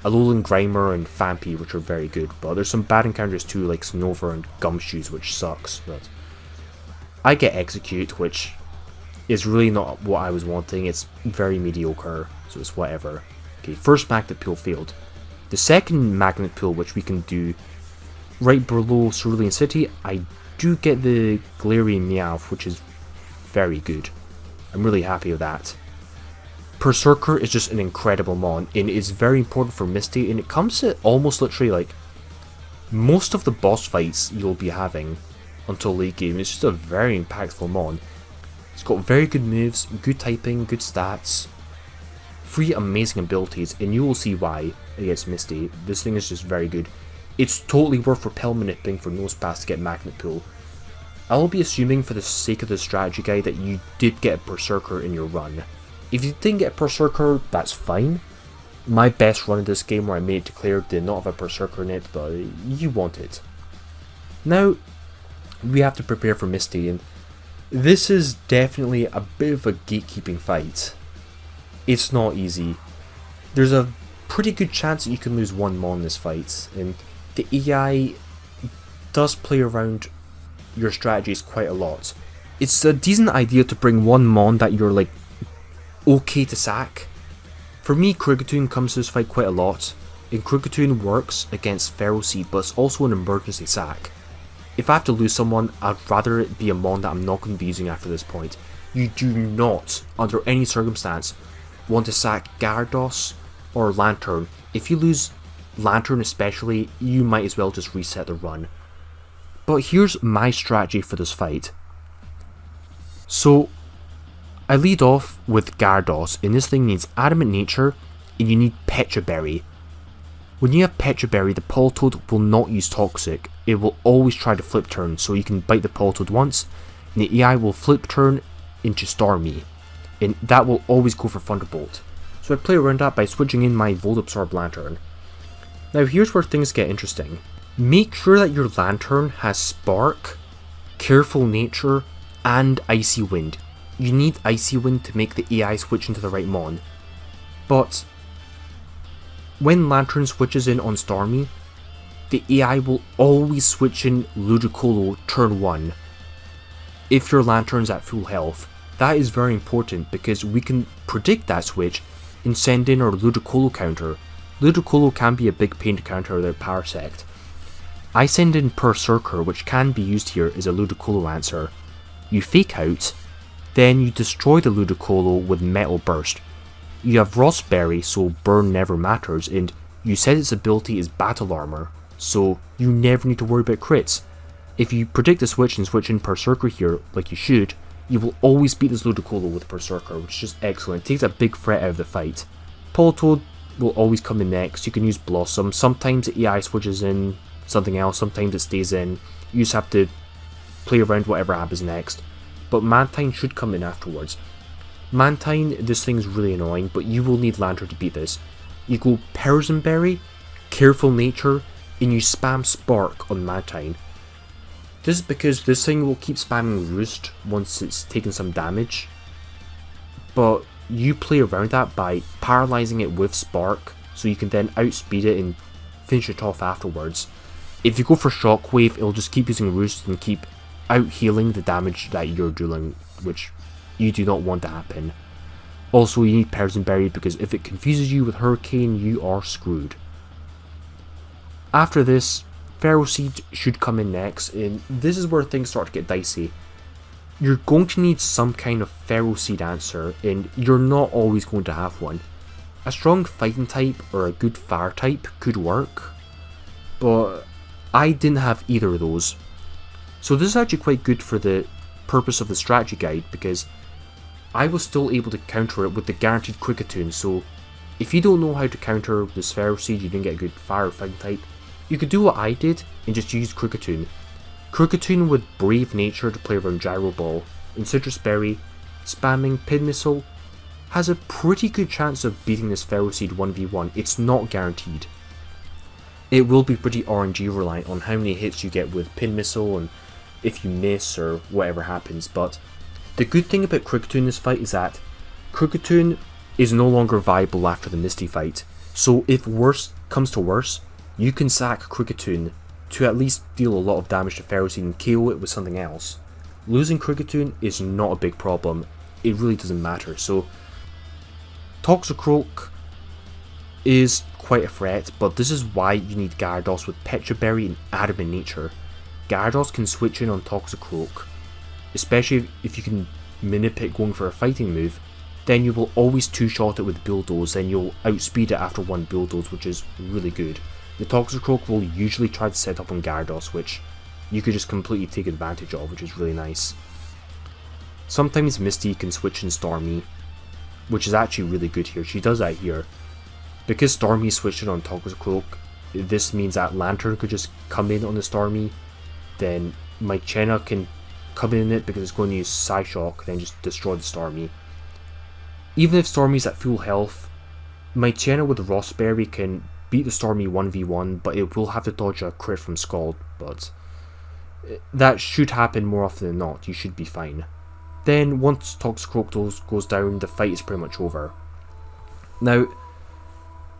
Speaker 1: Alolan Grimer and Phanpy, which are very good, but there's some bad encounters too like Snover and Gumshoes, which sucks. But I get Execute, which is really not what I was wanting. It's very mediocre, so it's whatever. Okay, first magnet pool failed. The second magnet pool, which we can do right below Cerulean City, I do get the Glary Meowth, which is very good. I'm really happy with that. Berserker is just an incredible mon, and it's very important for Misty, and it comes to almost literally like most of the boss fights you'll be having until late game. It's just a very impactful mon. It's got very good moves, good typing, good stats, 3 amazing abilities, and you will see why against Misty. This thing is just very good. It's totally worth repel manipping for Nosepass to get Magnet Pool. I'll be assuming for the sake of the strategy guide that you did get a Berserker in your run. If you didn't get a Berserker, that's fine. My best run in this game where I made it to clear did not have a Berserker in it, but you want it. Now, we have to prepare for Misty, and this is definitely a bit of a gatekeeping fight. It's not easy. There's a pretty good chance that you can lose one mon in this fight, and the AI does play around your strategies quite a lot. It's a decent idea to bring one mon that you're like okay to sack. For me, Kricketune comes to this fight quite a lot, and Kricketune works against Ferroseed, but it's also an emergency sack. If I have to lose someone, I'd rather it be a mon that I'm not going to be using after this point. You do not, under any circumstance, want to sack Gyarados or Lantern. If you lose Lantern especially, you might as well just reset the run. But here's my strategy for this fight. So, I lead off with Gyarados, and this thing needs Adamant Nature, and you need Pecha Berry. When you have Pecha Berry, the Politoed will not use Toxic. It will always try to flip turn, so you can bite the Politoed once, and the AI will flip turn into Starmie, and that will always go for Thunderbolt. So I play around that by switching in my Volt Absorb Lantern. Now here's where things get interesting. Make sure that your Lantern has Spark, Careful Nature, and Icy Wind. You need Icy Wind to make the AI switch into the right mon. But when Lantern switches in on Starmie, the AI will always switch in Ludicolo turn 1 if your Lantern's at full health. That is very important because we can predict that switch and send in our Ludicolo counter. Ludicolo can be a big pain to counter without Parasect. I send in Berserker, which can be used here as a Ludicolo answer. You fake out, then you destroy the Ludicolo with Metal Burst. You have Rossberry, so burn never matters, and you said its ability is Battle Armor, so you never need to worry about crits. If you predict the switch and switch in Berserker here, like you should, you will always beat this Ludicolo with Berserker, which is just excellent. It takes a big threat out of the fight. Politoed will always come in next. You can use Blossom. Sometimes the AI switches in something else, sometimes it stays in. You just have to play around whatever happens next. But Mantine should come in afterwards. Mantine, this thing is really annoying, but you will need Lantern to beat this. You go Persianberry, Careful Nature, and you spam Spark on Mantine. This is because this thing will keep spamming Roost once it's taken some damage, but you play around that by paralysing it with Spark, so you can then outspeed it and finish it off afterwards. If you go for Shockwave, it'll just keep using Roost and keep out-healing the damage that you're dealing, which you do not want to happen. Also, you need Persianberry because if it confuses you with Hurricane, you are screwed. After this, Ferroseed should come in next, and this is where things start to get dicey. You're going to need some kind of Ferroseed answer, and you're not always going to have one. A strong Fighting type or a good Fire type could work, but I didn't have either of those. So this is actually quite good for the purpose of the strategy guide, because I was still able to counter it with the guaranteed Kricketune, so If you don't know how to counter this Feral Seed, you didn't get a good fire or fighting type, you could do what I did and just use Kricketune. Kricketune with Brave Nature to play around Gyro Ball and Citrus Berry, spamming Pin Missile, has a pretty good chance of beating this Feral Seed 1v1. It's not guaranteed. It will be pretty RNG reliant on how many hits you get with Pin Missile and if you miss or whatever happens, but the good thing about Kricketune in this fight is that Kricketune is no longer viable after the Misty fight, so if worse comes to worse, you can sack Kricketune to at least deal a lot of damage to Feral Seed and KO it with something else. Losing Kricketune is not a big problem, it really doesn't matter. So Toxicroak is quite a threat, but this is why you need Gyarados with Pecha Berry and Adamant Nature. Gyarados can switch in on Toxicroak, especially if you can manipulate going for a fighting move, then you will always two-shot it with Bulldoze, then you'll outspeed it after one Bulldoze, which is really good. The Toxicroak will usually try to set up on Gyarados, which you could just completely take advantage of, which is really nice. Sometimes Misty can switch in Stormy, which is actually really good here. She does that here. Because Stormy switched in on Toxicroak, this means that Lantern could just come in on the Stormy, then Mychena can come in it because it's going to use Psyshock, then just destroy the Stormy. Even if Stormy's at full health, Mychena with Rossberry can beat the Stormy 1v1, but it will have to dodge a crit from Scald, but that should happen more often than not. You should be fine. Then once Toxicroak goes down, the fight is pretty much over. Now,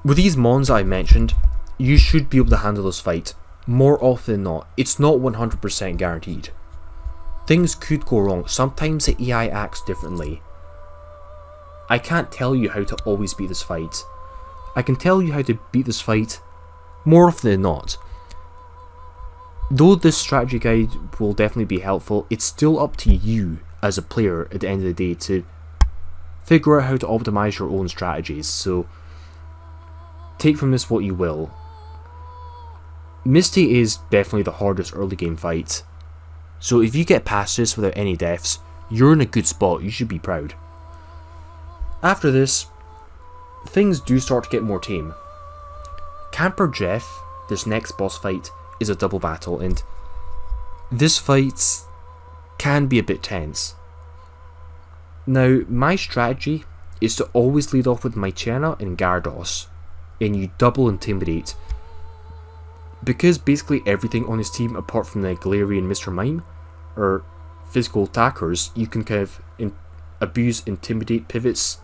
Speaker 1: with these mons I mentioned, you should be able to handle this fight. More often than not, it's not 100% guaranteed. Things could go wrong. Sometimes the AI acts differently. I can't tell you how to always beat this fight. I can tell you how to beat this fight more often than not. Though this strategy guide will definitely be helpful, it's still up to you as a player at the end of the day to figure out how to optimize your own strategies, so take from this what you will. Misty is definitely the hardest early game fight, so if you get past this without any deaths, you're in a good spot, you should be proud. After this, things do start to get more tame. Camper Jeff, this next boss fight, is a double battle, and this fight can be a bit tense. Now, my strategy is to always lead off with Mychena and Gyarados, and you double Intimidate, because basically everything on his team apart from the Galarian and Mr. Mime are physical attackers. You can kind of abuse Intimidate pivots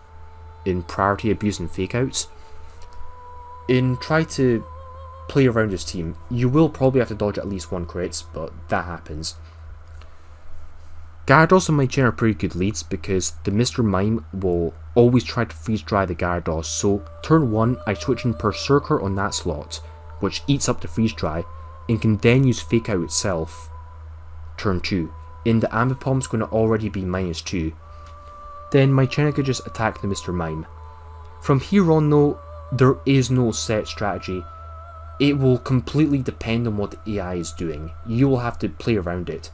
Speaker 1: in priority abuse and fake outs, and try to play around his team. You will probably have to dodge at least one crits, but that happens. Gyarados and Mychena are pretty good leads because the Mr. Mime will always try to freeze dry the Gyarados, so turn 1 I switch in Berserker on that slot, which eats up the freeze dry, and can then use fake out itself turn 2, and the Ambipomb's going to already be -2. Then Mychena could just attack the Mr. Mime. From here on though, there is no set strategy. It will completely depend on what the AI is doing. You will have to play around it.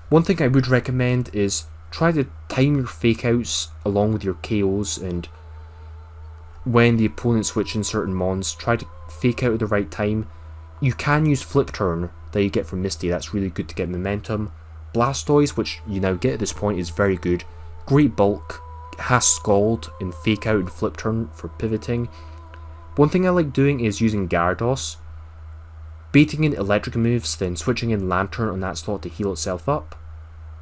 Speaker 1: One thing I would recommend is try to time your fake outs along with your KOs, and when the opponent switch in certain mons, try to fake out at the right time. You can use Flip Turn that you get from Misty, that's really good to get momentum. Blastoise, which you now get at this point, is very good. Great bulk, has Scald and fake out and Flip Turn for pivoting. One thing I like doing is using Gyarados, baiting in electric moves, then switching in Lantern on that slot to heal itself up.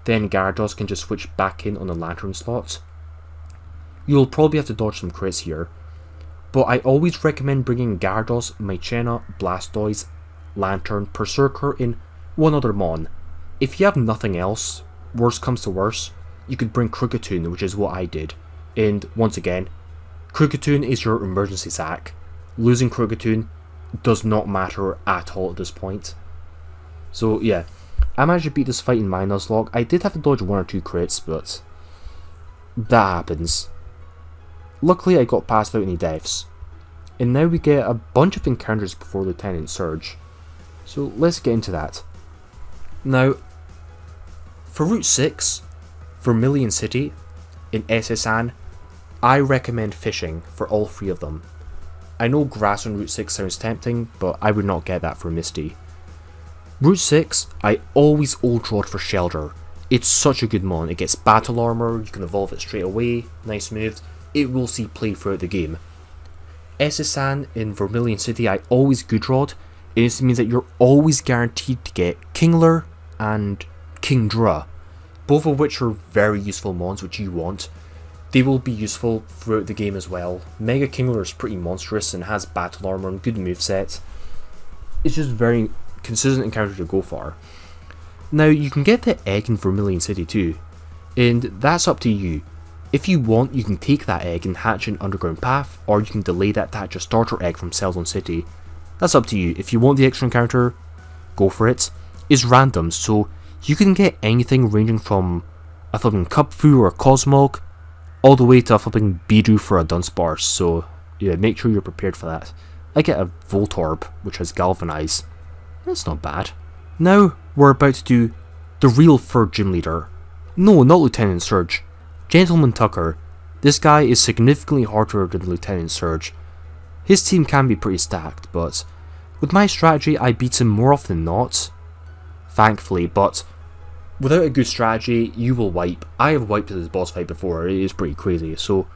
Speaker 1: Then Gyarados can just switch back in on the Lantern slot. You'll probably have to dodge some crits here, but I always recommend bringing Gyarados, Mychena, Blastoise, Lantern, Berserker, and one other mon. If you have nothing else, worst comes to worst, you could bring Kricketune, which is what I did. And once again, Kricketune is your emergency sack. Losing Kricketune does not matter at all at this point. So yeah, I managed to beat this fight in my Nuzlocke. I did have to dodge 1 or 2 crits, but that happens. Luckily I got past without any deaths. And now we get a bunch of encounters before Lieutenant Surge. So let's get into that. Now, for Route 6, Vermilion City, in SSN, I recommend fishing for all 3 of them. I know grass on Route 6 sounds tempting, but I would not get that for Misty. Route 6, I always old rod for Shelter. It's such a good mon, it gets battle armor, you can evolve it straight away, nice moves, it will see play throughout the game. Essesan in Vermilion City I always good rod, and this means that you're always guaranteed to get Kingler and Kingdra, both of which are very useful mons which you want. They will be useful throughout the game as well. Mega Kingler is pretty monstrous and has battle armor and good moveset. It's just very consistent encounter to go for. Now you can get the egg in Vermilion City too, and that's up to you. If you want, you can take that egg and hatch an underground path, or you can delay that to hatch a starter egg from Celdon City. That's up to you. If you want the extra encounter, go for it. It's random, so you can get anything ranging from a flipping Cubfu or a Cosmog, all the way to a flipping Bidoof for a Dunsparce, so yeah, make sure you're prepared for that. I get a Voltorb, which has Galvanize. That's not bad. Now, we're about to do the real 3rd gym leader. No, not Lieutenant Surge. Gentleman Tucker. This guy is significantly harder than Lieutenant Surge. His team can be pretty stacked, but with my strategy I beat him more often than not. Thankfully, but without a good strategy, you will wipe. I have wiped this boss fight before, it is pretty crazy. So,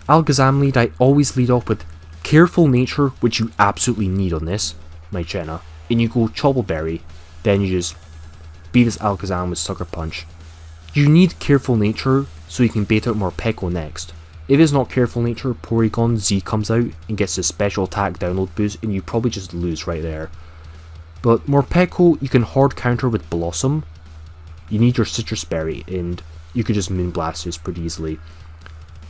Speaker 1: Alakazam lead, I always lead off with Careful Nature, which you absolutely need on this, my Jenna. And you go Choppleberry, then you just beat this Alakazam with Sucker Punch. You need Careful Nature so you can bait out Morpeko next. If it's not Careful Nature, Porygon Z comes out and gets a special attack download boost and you probably just lose right there. But Morpeko you can hard counter with Blossom. You need your Citrus Berry and you could just Moon Blastoise pretty easily.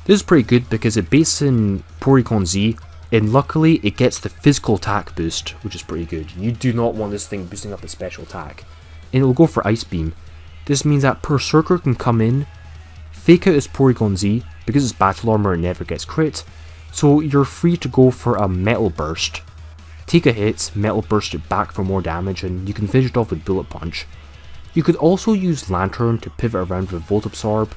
Speaker 1: This is pretty good because it baits in Porygon Z and luckily it gets the physical attack boost, which is pretty good. You do not want this thing boosting up a special attack. And it will go for Ice Beam. This means that Berserker can come in, fake out his Porygon Z, because it's battle armor and never gets crit, so you're free to go for a Metal Burst. Take a hit, Metal Burst it back for more damage, and you can finish it off with Bullet Punch. You could also use Lantern to pivot around with Volt Absorb,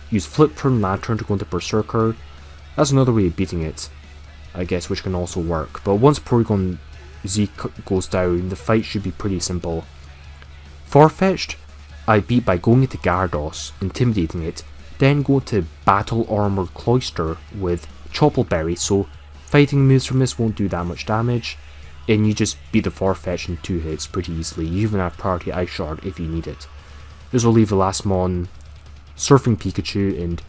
Speaker 1: use Flip Turn Lantern to go into Berserker. That's another way of beating it, I guess, which can also work, but once Porygon Z goes down, the fight should be pretty simple. Farfetch'd, I beat by going into Gyarados, intimidating it, then go to Battle Armor Cloyster with Choppleberry, so fighting moves from this won't do that much damage, and you just beat the Farfetch'd in 2 hits pretty easily. You even have priority Ice Shard if you need it. This will leave the last mon Surfing Pikachu, and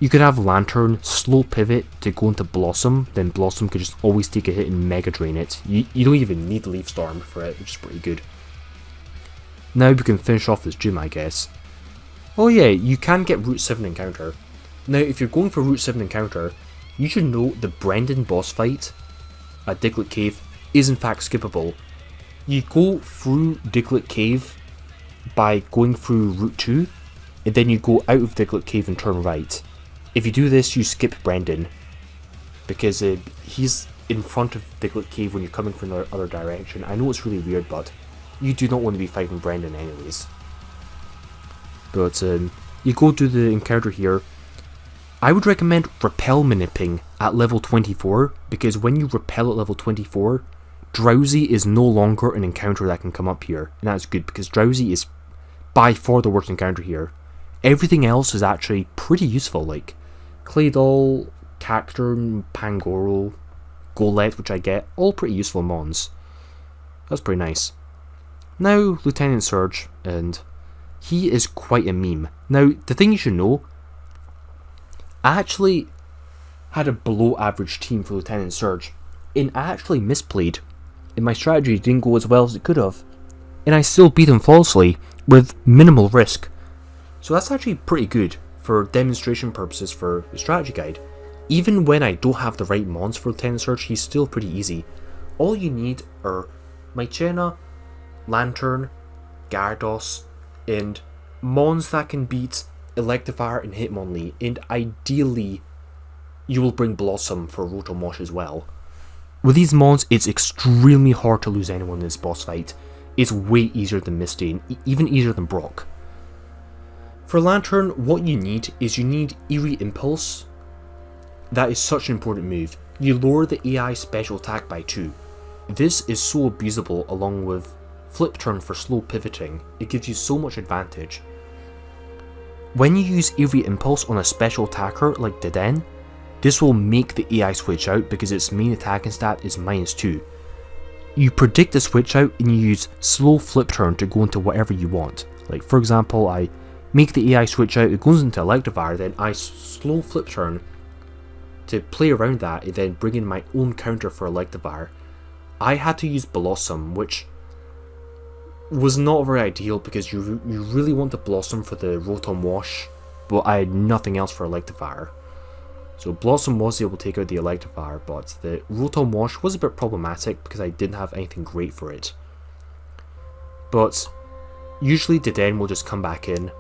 Speaker 1: you could have Lantern, slow pivot to go into Blossom, then Blossom could just always take a hit and Mega Drain it. You don't even need Leaf Storm for it, which is pretty good. Now we can finish off this gym, I guess. Oh yeah, you can get Route 7 encounter. Now if you're going for Route 7 encounter, you should know the Brendan boss fight at Diglett Cave is in fact skippable. You go through Diglett Cave by going through Route 2, and then you go out of Diglett Cave and turn right. If you do this, you skip Brendan, because he's in front of Diglett Cave when you're coming from the other direction. I know it's really weird, but you do not want to be fighting Brendan anyways. But you go do the encounter here. I would recommend Repel Manipping at level 24, because when you repel at level 24, Drowsy is no longer an encounter that can come up here, and that's good because Drowsy is by far the worst encounter here. Everything else is actually pretty useful, like Claydol, Cacturne, Pangoro, Golett, which I get, all pretty useful mons. That's pretty nice. Now, Lieutenant Surge, and he is quite a meme. Now, the thing you should know, I actually had a below average team for Lieutenant Surge, and I actually misplayed, and my strategy didn't go as well as it could have, and I still beat him flawlessly with minimal risk. So that's actually pretty good for demonstration purposes for the strategy guide. Even when I don't have the right mons for Lieutenant Surge, he's still pretty easy. All you need are Mychena, Lantern, Gyarados, and mons that can beat Electivire and Hitmonlee, and ideally you will bring Blossom for Rotomosh as well. With these mons, it's extremely hard to lose anyone in this boss fight. It's way easier than Misty, and even easier than Brock. For Lantern, what you need is Eerie Impulse. That is such an important move. You lower the AI special attack by 2. This is so abusable along with Flip Turn for slow pivoting. It gives you so much advantage. When you use Eerie Impulse on a special attacker like Deden, this will make the AI switch out because its main attacking stat is -2. You predict the switch out and you use slow Flip Turn to go into whatever you want. Like for example, I make the AI switch out, it goes into Electivire, then I slow Flip Turn to play around that and then bring in my own counter for Electivire. I had to use Blossom, which was not very ideal because you really want the Blossom for the Rotom Wash, but I had nothing else for Electivire. So Blossom was able to take out the Electivire, but the Rotom Wash was a bit problematic because I didn't have anything great for it. But usually Deden will just come back in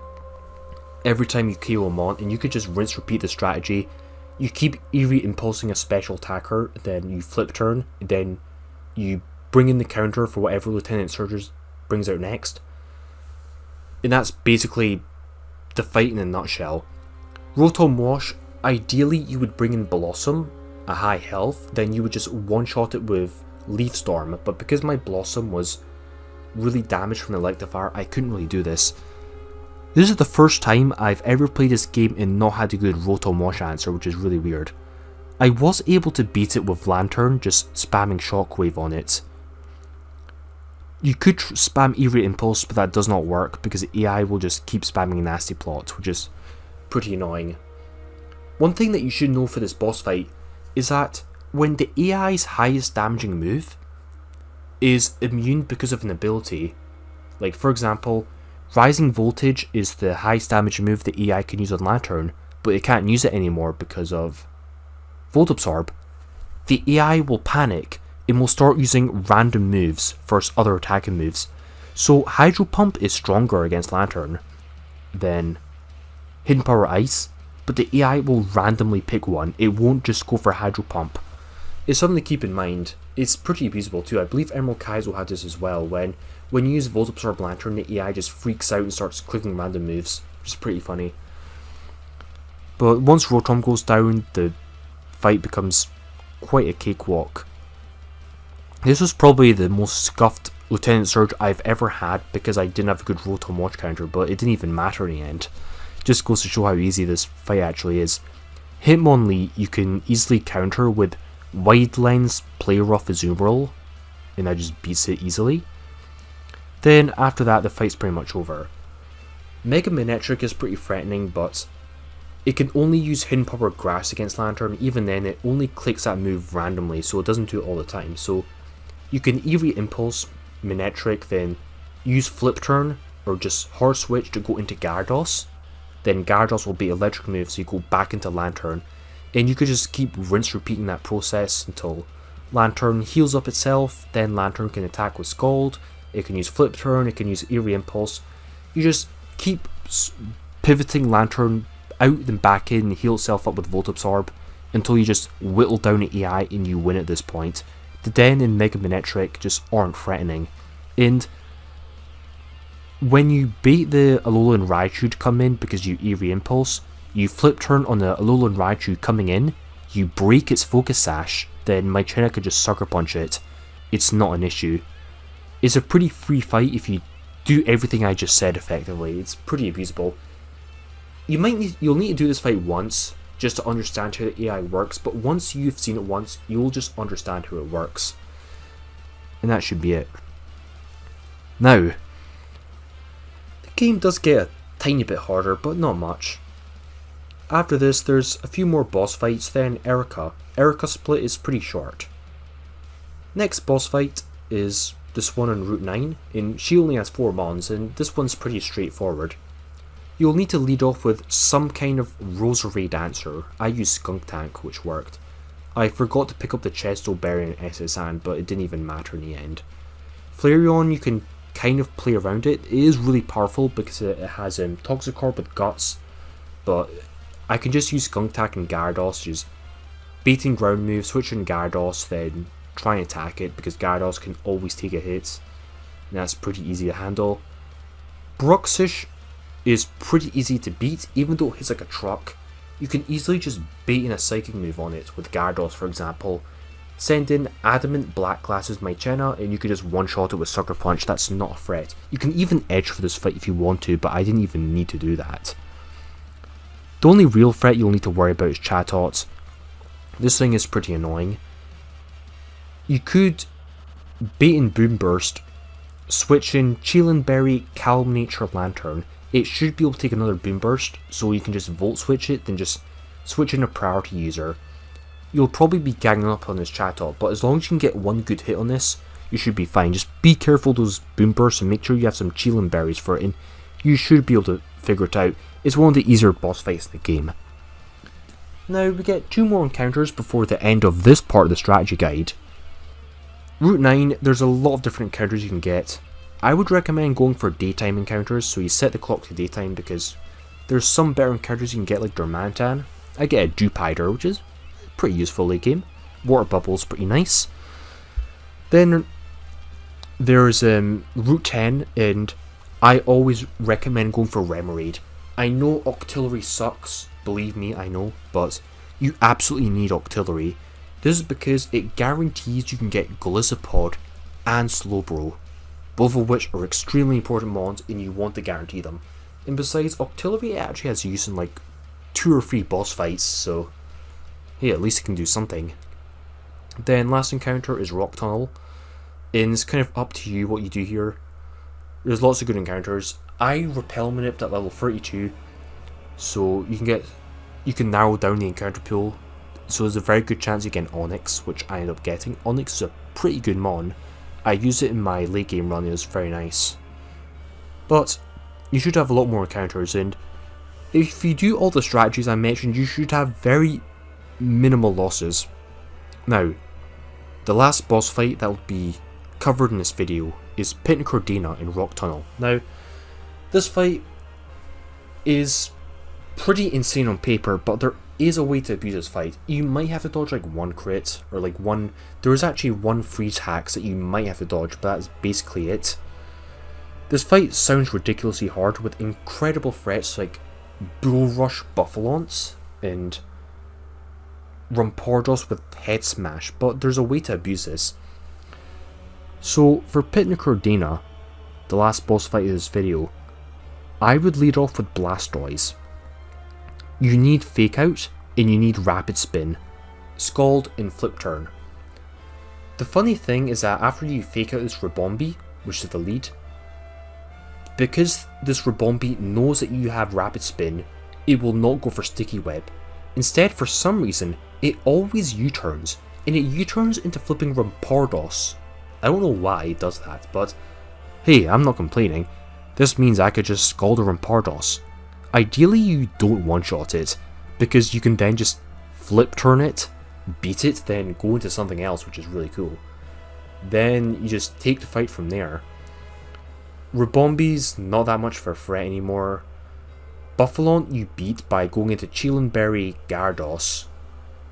Speaker 1: every time you KO him on, and you could just rinse repeat the strategy. You keep Eerie Impulsing a special attacker, then you Flip Turn, then you bring in the counter for whatever Lieutenant Surge brings out next. And that's basically the fight in a nutshell. Rotom Wash, ideally you would bring in Blossom at high health, then you would just one-shot it with Leaf Storm, but because my Blossom was really damaged from the Electivire, I couldn't really do this. This is the first time I've ever played this game and not had a good Rotom Wash answer, which is really weird. I was able to beat it with Lantern, just spamming Shockwave on it. You could spam Eerie Impulse, but that does not work because the AI will just keep spamming Nasty Plot, which is pretty annoying. One thing that you should know for this boss fight is that when the AI's highest damaging move is immune because of an ability, like for example, Rising Voltage is the highest damage move the AI can use on Lantern, but it can't use it anymore because of Volt Absorb, the AI will panic and will start using random moves versus other attacking moves. So Hydro Pump is stronger against Lantern than Hidden Power Ice, but the AI will randomly pick one, it won't just go for Hydro Pump. It's something to keep in mind. It's pretty abusable too. I believe Emerald Kaizo had this as well, when you use Volt Absorb Lantern, the AI just freaks out and starts clicking random moves, which is pretty funny. But once Rotom goes down, the fight becomes quite a cakewalk. This was probably the most scuffed Lieutenant Surge I've ever had because I didn't have a good Rotom Watch counter, but it didn't even matter in the end. Just goes to show how easy this fight actually is. Hitmonlee you can easily counter with Wide Lens Play Rough Azumarill, and that just beats it easily. Then after that the fight's pretty much over. Mega Manectric is pretty threatening, but it can only use Hidden Power Grass against Lantern. Even then it only clicks that move randomly, so it doesn't do it all the time. So you can Eerie Impulse Manectric, then use Flip Turn or just Hard Switch to go into Gyarados. Then Gyarados will be electric move, so you go back into Lantern. And you could just keep rinse repeating that process until Lantern heals up itself, then Lantern can attack with Scald, it can use Flip Turn, it can use Eerie Impulse. You just keep pivoting Lantern out then back in and heal itself up with Volt Absorb until you just whittle down the AI and you win at this point. The Den and Mega Manectric just aren't threatening. And when you bait the Alolan Raichu to come in because you Eerie Impulse, you Flip Turn on the Alolan Raichu coming in, you break its Focus Sash, then Mychena could just Sucker Punch it. It's not an issue. It's a pretty free fight if you do everything I just said effectively. It's pretty abusable. You'll need to do this fight once just to understand how the AI works, but once you've seen it once, you'll just understand how it works. And that should be it. Now, the game does get a tiny bit harder, but not much. After this, there's a few more boss fights, then Erica. Erica split is pretty short. Next boss fight is this one on Route 9, and she only has 4 mons, and this one's pretty straightforward. You'll need to lead off with some kind of Roserade answer. I used Skunk Tank, which worked. I forgot to pick up the Chesto Berry and SSN, but it didn't even matter in the end. Flareon, you can kind of play around it. It is really powerful because it has Toxicroak with Guts, but I can just use Skunk Tank and Gyarados, just baiting ground moves, switching Gyarados, then try and attack it because Gyarados can always take a hit, and that's pretty easy to handle. Brooksish is pretty easy to beat, even though it hits like a truck. You can easily just bait in a psychic move on it, with Gyarados for example. Send in Adamant Black Glasses Mychena and you could just one-shot it with Sucker Punch. That's not a threat. You can even edge for this fight if you want to, but I didn't even need to do that. The only real threat you'll need to worry about is Chatot. This thing is pretty annoying. You could bait in Boom Burst, switch in Chillin' Berry, Calm Nature, Lantern. It should be able to take another Boom Burst, so you can just Volt Switch it, then just switch in a priority user. You'll probably be ganging up on this Chatot, but as long as you can get one good hit on this, you should be fine. Just be careful those Boom Bursts and make sure you have some Chillin' Berries for it, and you should be able to figure it out. It's one of the easier boss fights in the game. Now we get 2 more encounters before the end of this part of the strategy guide. Route 9, there's a lot of different encounters you can get. I would recommend going for daytime encounters, so you set the clock to daytime because there's some better encounters you can get like Mantine. I get a Dupider, which is pretty useful late game. Water Bubble's pretty nice. Then there's Route 10, and I always recommend going for Remoraid. I know Octillery sucks, believe me, I know, but you absolutely need Octillery. This is because it guarantees you can get Golisopod and Slowbro, both of which are extremely important mons and you want to guarantee them. And besides, Octillery actually has use in like 2 or 3 boss fights, so hey, at least it can do something. Then last encounter is Rock Tunnel, and it's kind of up to you what you do here. There's lots of good encounters. I repel manipped at level 32, so you can narrow down the encounter pool. So there's a very good chance you get Onyx, which I end up getting. Onyx is a pretty good mon. I use it in my late game run, it was very nice. But you should have a lot more encounters, and if you do all the strategies I mentioned, you should have very minimal losses. Now, the last boss fight that will be covered in this video is Pitnicordina in Rock Tunnel. Now, this fight is pretty insane on paper, but there is a way to abuse this fight. You might have to dodge like 1 crit, or like there is actually 1 freeze hacks that you might have to dodge, but that's basically it. This fight sounds ridiculously hard with incredible threats like Bull Rush Buffalance and Rampardos with Head Smash, but there's a way to abuse this. So for Pitnicordina, the last boss fight of this video, I would lead off with Blastoise. You need Fake Out, and you need Rapid Spin, Scald, and Flip Turn. The funny thing is that after you Fake Out this Ribombee, which is the lead, because this Ribombee knows that you have Rapid Spin, it will not go for Sticky Web. Instead, for some reason, it always U-turns, and it U-turns into flipping Rampardos. I don't know why it does that, but hey, I'm not complaining. This means I could just Scald a Rampardos. Ideally you don't one-shot it, because you can then just flip turn it, beat it, then go into something else, which is really cool. Then you just take the fight from there. Ribombee's not that much of a threat anymore. Buffalon you beat by going into Chillin' Berry Gyarados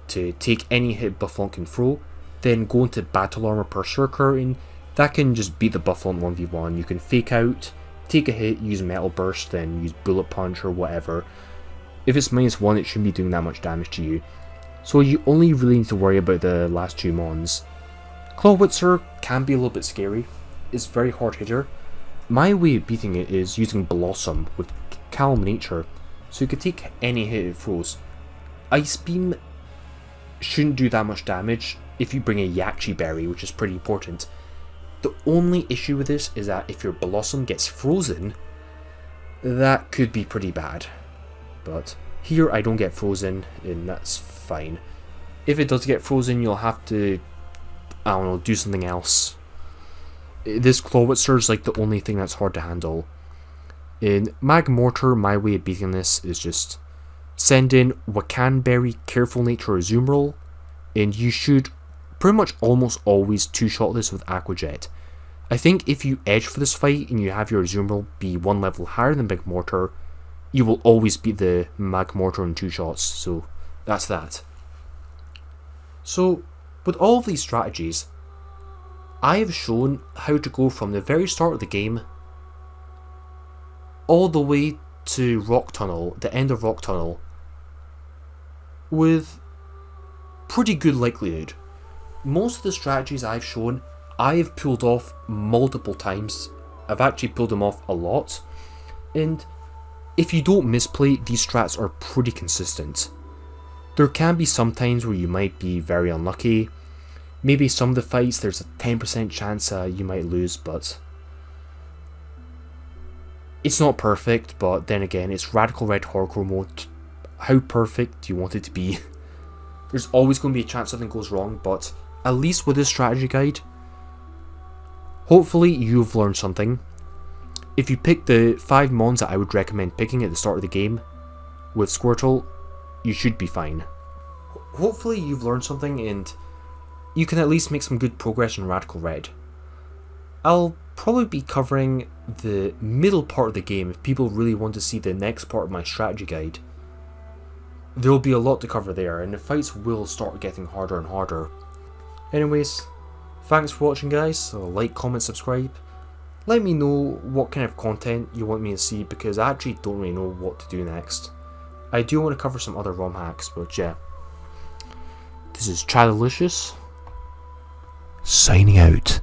Speaker 1: to take any hit Buffalon can throw, then go into Battle Armor Berserker, and that can just beat the Buffalon 1v1. You can Fake Out, take a hit, use Metal Burst, then use Bullet Punch or whatever. If it's -1, it shouldn't be doing that much damage to you. So you only really need to worry about the last 2 mons. Claude Witzer can be a little bit scary. It's a very hard hitter. My way of beating it is using Blossom with Calm Nature, so you could take any hit it throws. Ice Beam shouldn't do that much damage if you bring a Yakchi Berry, which is pretty important. The only issue with this is that if your Blossom gets frozen, that could be pretty bad. But here I don't get frozen, and that's fine. If it does get frozen, you'll have to, I don't know, do something else. This Claude Witzer is like the only thing that's hard to handle. In Magmortar, my way of beating this is just send in Wakanberry, Careful Nature, or Azumarill, and you should pretty much almost always 2-shot this with Aqua Jet. I think if you edge for this fight and you have your Azumarill be 1 level higher than Magmortar, you will always beat the Magmortar in 2 shots, so that's that. So, with all of these strategies, I have shown how to go from the very start of the game all the way to Rock Tunnel, the end of Rock Tunnel, with pretty good likelihood. Most of the strategies I've shown, I have pulled off multiple times. I've actually pulled them off a lot, and if you don't misplay, these strats are pretty consistent. There can be some times where you might be very unlucky. Maybe some of the fights there's a 10% chance you might lose, but it's not perfect. But then again, it's Radical Red Hardcore mode. How perfect do you want it to be? There's always going to be a chance something goes wrong, but at least with this strategy guide, hopefully you've learned something. If you pick the 5 mons that I would recommend picking at the start of the game with Squirtle, you should be fine. Hopefully you've learned something and you can at least make some good progress in Radical Red. I'll probably be covering the middle part of the game if people really want to see the next part of my strategy guide. There will be a lot to cover there, and the fights will start getting harder and harder. Anyways, thanks for watching guys, so like, comment, subscribe. Let me know what kind of content you want me to see, because I actually don't really know what to do next. I do want to cover some other ROM hacks, but yeah. This is Chad-ilicious, signing out.